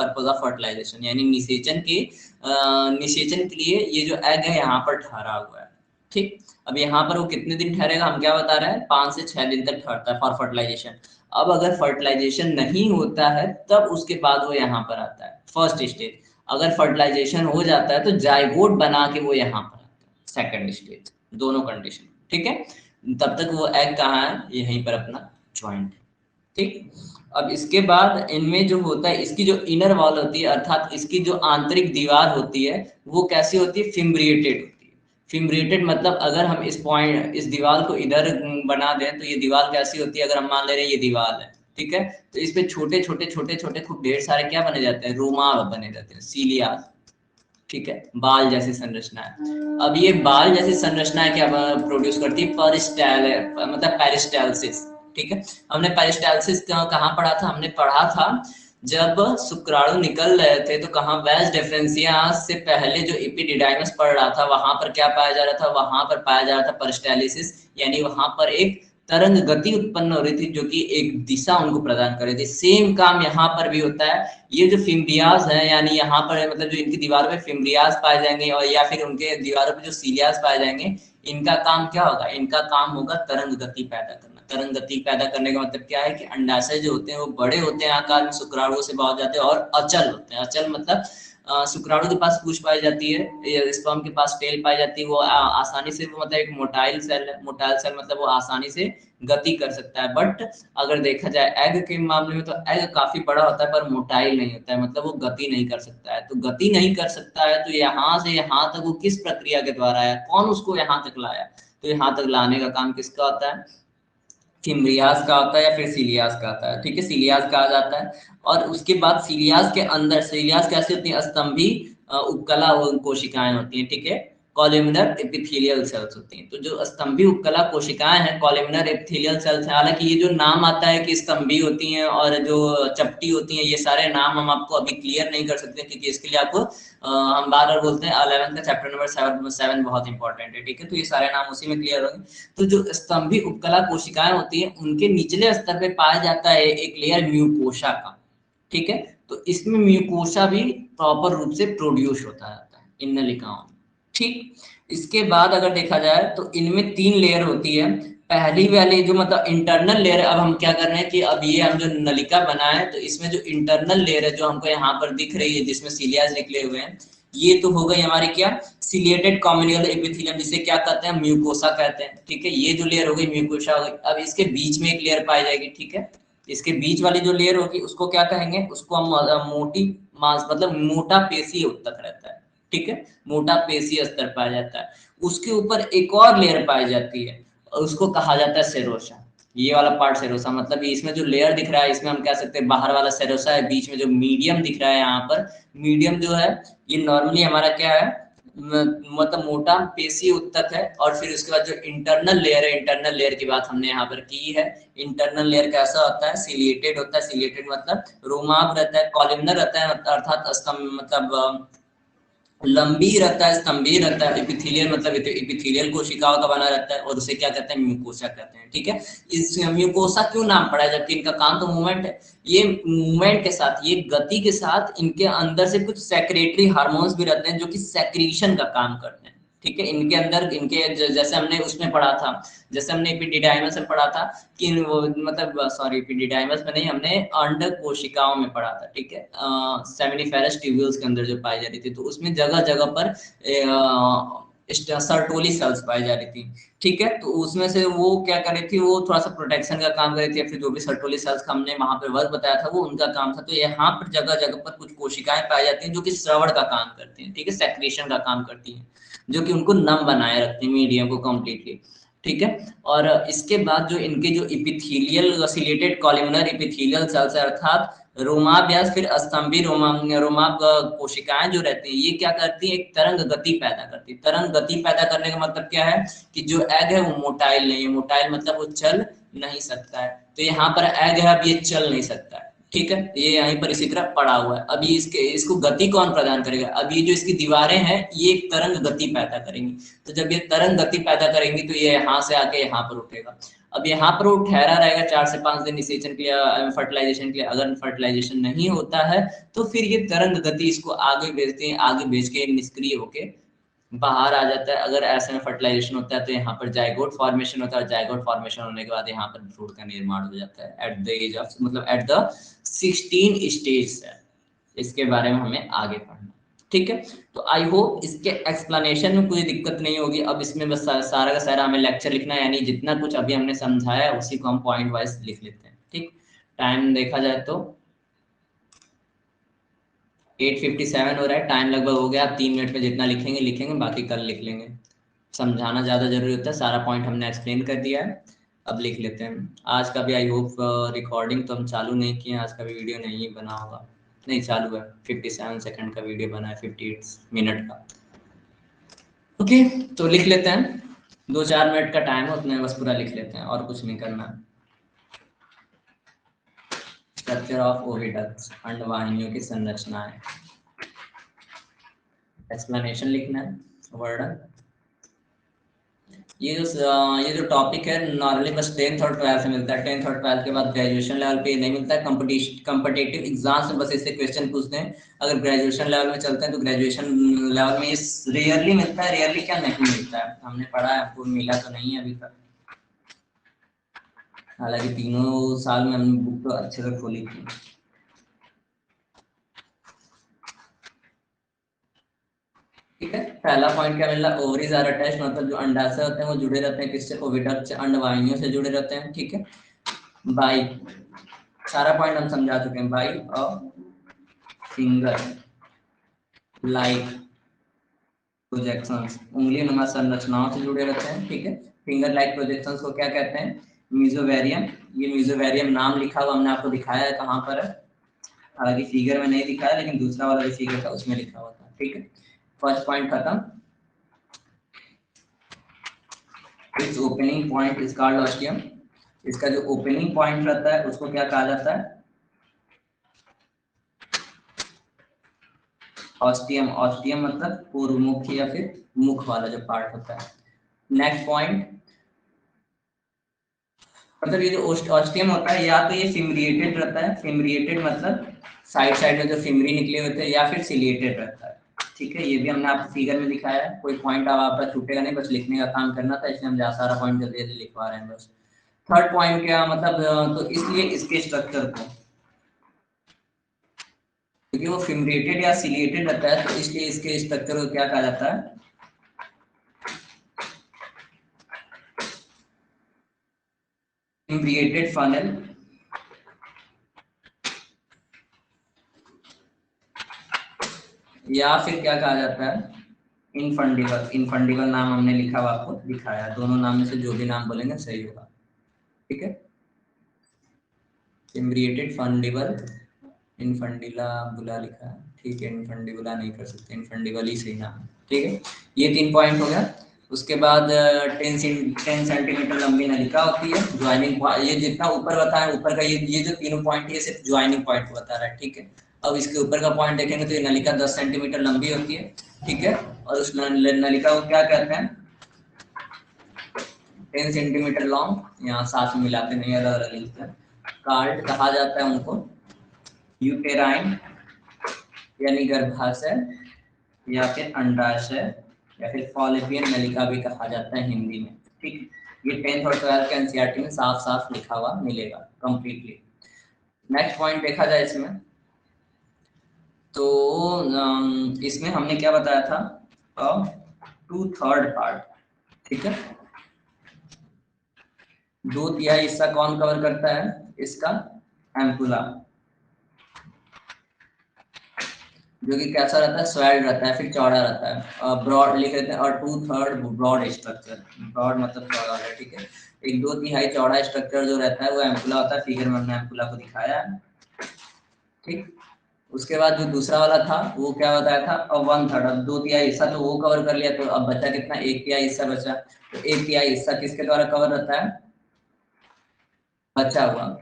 purpose of fertilisation, यानी निषेचन के लिए ये जो एग है यहाँ पर ठहरा हुआ है, ठीक। अब यहाँ पर वो कितने दिन ठहरेगा, हम क्या बता रहे हैं, 5 से 6 दिन तक ठहरता है फॉर फर्टिलाइजेशन। अब अगर फर्टिलाइजेशन नहीं होता है, तब उसके बाद वो यहाँ पर आता है, फर्स्ट स्टेज। अगर फर्टिलाइजेशन हो जाता है तो जाइगोट बना के वो यहाँ पर आता है, सेकंड स्टेज। दोनों कंडीशन, ठीक है। तब तक वो एग कहाँ है, यहीं पर अपना ज्वाइंट, ठीक। अब इसके बाद इनमें जो होता है, इसकी जो इनर वॉल होती है, अर्थात इसकी जो आंतरिक दीवार होती है, वो कैसी होती है, फिम्ब्रिएटेड होती है। फिम्ब्रिएटेड मतलब अगर हम इस दीवार को इधर बना दें, तो ये दीवार कैसी होती है, अगर हम मान ले रहे हैं ये दीवार है, ठीक है, तो इस पे छोटे छोटे छोटे छोटे खूब ढेर सारे क्या बने जाते हैं, रोमाव बने जाते हैं, सीलिया, ठीक है, बाल जैसी संरचना है। अब ये बाल जैसी संरचना क्या प्रोड्यूस करती है, मतलब पेरिस्टालसिस, ठीक है। हमने पेरिस्टालसिस कहाँ पढ़ा था, हमने पढ़ा था जब शुक्राणु निकल रहे थे, तो कहाँ वेज डिफरेंशिया से पहले जो एपिडिडाइमस पढ़ रहा था, वहां पर क्या पाया जा रहा था, वहां पर पाया जा रहा था पेरिस्टालिसिस, यानी वहां पर एक तरंग गति उत्पन्न हो रही थी, जो कि एक दिशा उनको प्रदान कर रही थी। सेम काम यहाँ पर भी होता है। ये जो फिम्ब्रियाज है, यानी यहाँ पर मतलब जो इनकी दीवारों पे फिम्ब्रियाज पाए जाएंगे, और या फिर उनके दीवारों पे जो सीलियाज पाए जाएंगे, इनका काम क्या होगा, इनका काम होगा तरंग गति पैदा करना। तरंग गति पैदा करने का मतलब क्या है कि अंडाशय जो होते हैं वो बड़े होते हैं आकार में, शुक्राणुओं से बहुत जाते हैं, और अचल होते हैं। अचल मतलब शुक्राणु के पास पूंछ पाई जाती है, स्पर्म के पास टेल पाई जाती है, वो आसानी से, वो मतलब एक मोटाइल सेल है, मोटाइल सेल मतलब वो आसानी से गति कर सकता है। बट अगर देखा जाए एग के मामले में, तो एग काफी बड़ा होता है पर मोटाइल नहीं होता है, मतलब वो गति नहीं कर सकता है। तो गति नहीं कर सकता है, तो यहाँ से यहाँ तक वो किस प्रक्रिया के द्वारा आया, कौन उसको यहाँ तक लाया, तो यहाँ तक लाने का काम किसका होता है, फिम्ब्रियाज का होता है, या फिर सीलियाज का होता है, ठीक है, सीलियाज कहा जाता है। और उसके बाद सीलियाज के अंदर, सीलियाज कैसी होती है, स्तंभी उपकला कोशिकाएं होती हैं, ठीक है, कॉलमनर एपिथेलियल सेल्स होती हैं। तो जो स्तंभी उपकला कोशिकाएं हैं, कॉलमनर एपिथेलियल सेल्स है। हालांकि ये जो नाम आता है कि स्तंभी होती हैं और जो चपटी होती हैं, ये सारे नाम हम आपको अभी क्लियर नहीं कर सकते, क्योंकि इसके लिए आपको हम बार बार बोलते हैं 11th का चैप्टर नंबर 7 बहुत इंपॉर्टेंट है, ठीक है। तो ये सारे नाम उसी में क्लियर होंगे। तो जो स्तंभी उपकला कोशिकाएं होती है, उनके निचले स्तर पे पाया जाता है एक लेयर म्यूकोसा का, ठीक है। तो इसमें म्यूकोसा भी प्रॉपर रूप से प्रोड्यूस होता है इन नलिकाओं में, ठीक। इसके बाद अगर देखा जाए तो इनमें 3 लेयर होती है। पहली वाली जो मतलब इंटरनल लेयर, अब हम क्या कर रहे हैं कि अब ये हम जो नलिका बनाए, तो इसमें जो इंटरनल लेयर है, जो हमको यहाँ पर दिख रही है, जिसमें सीलियाज निकले हुए हैं, ये तो हो गई हमारी क्या, सिलिएटेड कॉम्युनिकल एपिथेलियम, जिसे क्या कहते हैं, म्यूकोसा कहते हैं, ठीक है। ये जो लेयर हो गई म्यूकोसा हो गई। अब इसके बीच में एक लेयर पाई जाएगी, ठीक है। इसके बीच वाली जो लेयर होगी उसको क्या कहेंगे, उसको हम मोटी मांस मतलब मोटा पेशी उत्तक रहता है, ठीक है, मोटा पेशी स्तर पाया जाता है। उसके ऊपर एक और लेयर पाई जाती है, और उसको कहा जाता है सेरोसा। ये वाला पार्ट सेरोसा, मतलब इसमें जो लेयर दिख रहा है, इसमें हम कह सकते हैं बाहर वाला सेरोसा है, बीच में जो मीडियम दिख रहा है यहाँ पर, मीडियम जो है ये नॉर्मली हमारा क्या है, मतलब मोटा पेशी उत्तक है। और फिर उसके बाद जो इंटरनल लेयर है, इंटरनल लेयर की बात हमने यहाँ पर की है। इंटरनल लेयर कैसा होता है, सिलिएटेड होता है। सिलिएटेड मतलब रोमाभ रहता है, कॉलमनर रहता है, अर्थात स्तंभ मतलब लंबी रहता है, स्तंभी रहता है। एपिथेलियल मतलब एपिथेलियल कोशिकाओं का बना रहता है, और उसे क्या कहते हैं, म्यूकोसा कहते हैं। ठीक है, इस म्यूकोसा क्यों नाम पड़ा है, जबकि इनका काम तो मूवमेंट है। ये मूवमेंट के साथ, ये गति के साथ इनके अंदर से कुछ सेक्रेटरी हार्मोन्स भी रहते हैं जो कि सेक्रीशन का काम करते हैं। ठीक है, इनके अंदर इनके जैसे हमने उसमें पढ़ा था, जैसे हमने एपिडिडाइमस में पढ़ा था कि वो मतलब सॉरी एपिडिडाइमस में नहीं, हमने अंड कोशिकाओं में पढ़ा था। ठीक है, सेमिनिफेरस ट्यूब्यूल्स के अंदर जो पाई जा रही थी, तो उसमें जगह जगह पर सर्टोली सेल्स पाई जा रही थी। ठीक है, तो उसमें से वो क्या कर रही थी, वो थोड़ा सा प्रोटेक्शन का काम कर रही थी, या फिर जो भी सर्टोली सेल्स का हमने वहां पर वर्क बताया था वो उनका काम था। तो यहाँ पर जगह जगह पर कुछ कोशिकाएं पाई जाती हैं जो कि श्रवण का काम करती हैं। ठीक है, सेक्रेशन का काम करती हैं, जो कि उनको नम बनाए रखते हैं मीडियम को कम्प्लीटली। ठीक है, और इसके बाद जो इनके जो epithelial ciliated columnar epithelial cells अर्थात रोमाब्यास फिर स्तंभी रोमाब कोशिकाएं जो रहती हैं, ये क्या करती है, एक तरंग गति पैदा करती है। तरंग गति पैदा करने का मतलब क्या है कि जो एग है वो मोटाइल नहीं है। मोटाइल मतलब वो चल नहीं सकता है, तो यहाँ पर एग है, अब ये चल नहीं सकता है। ठीक है, ये यहीं पर इसी तरह पड़ा हुआ है। अभी इसको गति कौन प्रदान करेगा, अब ये जो इसकी दीवारें हैं ये एक तरंग गति पैदा करेंगी। तो जब ये तरंग गति पैदा करेंगी तो ये यहाँ से आके यहाँ पर उठेगा। अब यहाँ पर वो ठहरा रहेगा 4 से 5 दिन निषेचन के लिए, फर्टिलाइजेशन के लिए। अगर फर्टिलाइजेशन नहीं होता है तो फिर ये तरंग गति इसको आगे भेजते हैं, आगे भेज के निष्क्रिय होके बाहर आ जाता है। अगर ऐसे में फर्टिलाइजेशन होता है तो यहाँ पर जाइगोट फॉर्मेशन होता है, जाइगोट फॉर्मेशन होने के बाद यहाँ पर फ्रूट का निर्माण हो जाता है एट द एज ऑफ, मतलब एट द 16 स्टेज है। इसके बारे में हमें आगे पढ़ना। ठीक है, तो आई होप इसके एक्सप्लेनेशन में कोई दिक्कत नहीं होगी। अब इसमें बस सारा का सारा हमें लेक्चर लिखना है, यानी जितना कुछ अभी हमने समझाया उसी को हम पॉइंट वाइज लिख लेते हैं। ठीक, टाइम देखा जाए तो 8:57 हो रहा है, टाइम लगभग हो गया। आप 3 मिनट में जितना लिखेंगे लिखेंगे, बाकी कल लिख लेंगे। समझाना ज़्यादा जरूरी होता है, सारा पॉइंट हमने एक्सप्लेन कर दिया है। अब लिख लेते हैं। आज का भी आई होप रिकॉर्डिंग तो हम चालू नहीं किए, आज का भी वीडियो नहीं बना होगा, नहीं चालू है। 57 सेकंड का वीडियो बना है, 58 मिनट का। ओके, तो लिख लेते हैं। 2-4 मिनट का टाइम है, उतने बस पूरा लिख लेते हैं, और कुछ नहीं करना। स्ट्रक्चर ऑफ ओविडक्ट्स, अंडवाहिनियों की संरचना है। एक्सप्लेनेशन लिखना है, वर्णन। ये जो टॉपिक है नॉर्मली बस 10th और 12th में मिलता है। 10th और 12th के बाद ग्रेजुएशन लेवल पे नहीं मिलता है। कॉम्पिटिटिव एग्जाम्स में बस इससे क्वेश्चन पूछते हैं। अगर ग्रेजुएशन लेवल में चलते हैं तो ग्रेजुएशन लेवल में ये रेयरली मिलता है। रेयरली क्या, नहीं मिलता है, हमने पढ़ा है, आपको मिला तो नहीं है अभी तक। हालांकि तीनों साल में हमने बुक तो अच्छे से खोली थी। ठीक है, पहला पॉइंट क्या मिल रहा, ओवरीज आर अटैच्ड, मतलब जो अंडाशय होते हैं वो जुड़े रहते हैं किससे, ओविडक्ट से, अंडवाहिनियों से जुड़े रहते हैं। ठीक है, बाई, सारा पॉइंट हम समझा चुके हैं। By a finger like projections, उंगली नुमा संरचनाओं से जुड़े रहते हैं। ठीक है, फिंगर लाइक प्रोजेक्शंस को क्या कहते हैं, मीजोवेरियम। ये मीजोवेरियम नाम लिखा हुआ हमने आपको दिखाया है, कहाँ पर है, हालांकि फिगर में नहीं दिखाया, लेकिन दूसरा वाला भी फिगर था उसमें लिखा हुआ था। ठीक है, फर्स्ट पॉइंट खत्म। It's opening point is called ostium. इसका जो ओपनिंग पॉइंट रहता है उसको क्या कहा जाता है, ऑस्टियम। ऑस्टियम मतलब पूर्वमुख या फिर मुख वाला जो पार्ट होता है। नेक्स्ट पॉइंट, मतलब ये जो ऑस्टियम होता है, या तो ये फिमरिएटेड रहता है। फिमरिएटेड मतलब साइड साइड में जो फिमरी निकले होते हैं, या फिर सिलिएटेड रहता है। ठीक है, ये भी हमने आपको फिगर में दिखाया है। कोई पॉइंट अब आपका छूटेगा नहीं, बस लिखने का काम करना था, इसलिए हम सारा पॉइंट जल्दी जल्दी लिखवा रहे हैं बस। थर्ड पॉइंट क्या मतलब, तो इसलिए इसके स्ट्रक्चर को, क्योंकि वो फिमरेटेड या सिलिएटेड रहता है, तो इसलिए इसके स्ट्रक्चर को क्या कहा जाता है, फिमरिएटेड फनल, या फिर क्या कहा जाता है, इनफंडिबल। इनफंडिबल नाम हमने लिखा हुआ आपको दिखाया, दोनों नाम में से जो भी नाम बोलेंगे सही होगा। ठीक है, फिमरिएटेड फंडिबल, इनफंडिला बुला लिखा है, ठीक है, इनफंडिबुला नहीं कर सकते, इनफंडिबल ही सही नाम है। ठीक है, ये 3 पॉइंट हो गया। उसके बाद 10 सेंटीमीटर लंबी नलिका होती है, ज्वाइनिंग। ये जितना ऊपर बताया, ऊपर का ये जो तीनों पॉइंट ये सिर्फ ज्वाइनिंग पॉइंट बता रहा है। ठीक है, अब इसके ऊपर का पॉइंट देखेंगे तो ये नलिका 10 सेंटीमीटर लंबी होती है। ठीक है, और उस नलिका को क्या कहते हैं, 10 सेंटीमीटर लॉन्ग, यहाँ साथ में मिलाते नहीं, अलग अलग लिखते हैं। कार्ड कहा जाता है उनको, यूटेराइन यानी गर्भाशय, या फिर अंडाशय, या फिर फॉलिपियन नलिका भी कहा जाता है हिंदी में। ठीक, ये 10th और 12th के एनसीईआरटी में साफ साफ लिखा हुआ मिलेगा कंप्लीटली। नेक्स्ट पॉइंट देखा जाए इसमें, तो इसमें हमने क्या बताया था, 2/3 पार्ट, ठीक है। 2/3 हिस्सा कौन कवर करता है इसका, एम्पुला, जो कि कैसा रहता है, स्वेल्ड रहता है, फिर चौड़ा रहता है, ब्रॉड लिख देते हैं, और 2/3 ब्रॉड स्ट्रक्चर, ब्रॉड मतलब चौड़ा है, ठीक है। 1/2 चौड़ा स्ट्रक्चर जो रहता है वो एम्पुला होता है, फिगर में हमने एम्पुला को दिखाया है, ठीक। उसके बाद जो दूसरा वाला था वो क्या बताया था, अब 1/3, अब 2/3 हिस्सा तो वो कवर कर लिया, तो अब बचा कितना, 1/3 हिस्सा बचा। तो 1/3 हिस्सा किसके द्वारा कवर रहता है, बचा हुआ,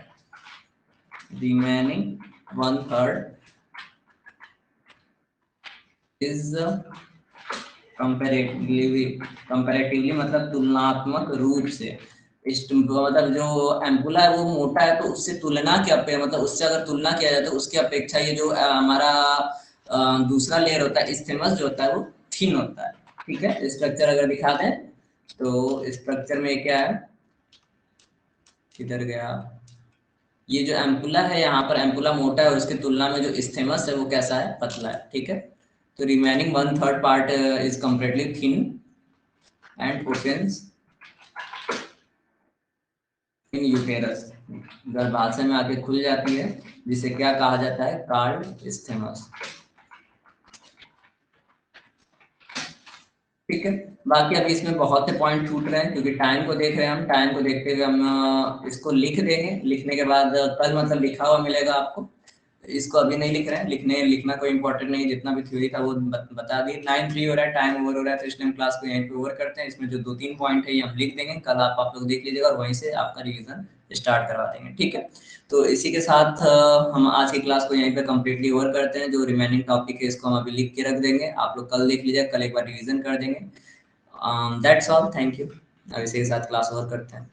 रिमेनिंग 1/3 इज कंपैरेटिवली मतलब तुलनात्मक रूप से, मतलब जो एम्पुला है वो मोटा है, तो उससे तुलना के अपेक्षा, मतलब उससे अगर तुलना किया जाए तो उसकी अपेक्षा ये जो हमारा दूसरा लेयर होता है इस्थेमस जो होता है वो थिन होता है, ठीक है। स्ट्रक्चर अगर दिखा दें तो स्ट्रक्चर में क्या है, किधर गया, ये जो एम्पुला है यहाँ पर एम्पुला मोटा है, और उसकी तुलना में जो इस्थेमस है वो कैसा है, पतला है, ठीक है। तो remaining 1/3 part is completely thin and opens in uterus, गर्भाशय में आके खुल जाती है, जिसे क्या कहा जाता है, कार्ड स्टेमस, ठीक है। बाकी अभी इसमें बहुत से पॉइंट छूट रहे हैं, क्योंकि टाइम को देख रहे हैं हम, टाइम को देखते हुए हम इसको लिख देंगे, लिखने के बाद कल मतलब लिखा हुआ मिलेगा आपको, इसको अभी नहीं लिख रहे हैं, लिखना कोई इंपॉर्टेंट नहीं, जितना भी थ्योरी था वो बता दी। 9:03 हो रहा है, टाइम ओवर हो रहा है, तो इसलिए हम क्लास को यहीं पे ओवर करते हैं। इसमें जो 2-3 पॉइंट है ये हम लिख देंगे, कल आप लोग देख लीजिएगा, और वहीं से आपका रिवीजन स्टार्ट करवा देंगे, ठीक है। तो इसी के साथ हम आज की क्लास को यहीं पे कंप्लीटली ओवर करते हैं। जो रिमेनिंग टॉपिक है इसको हम अभी लिख के रख देंगे, आप लोग कल देख लीजिएगा, कल एक बार रिवीजन कर देंगे। That's all, thank you. अब इसी के साथ क्लास ओवर करते हैं।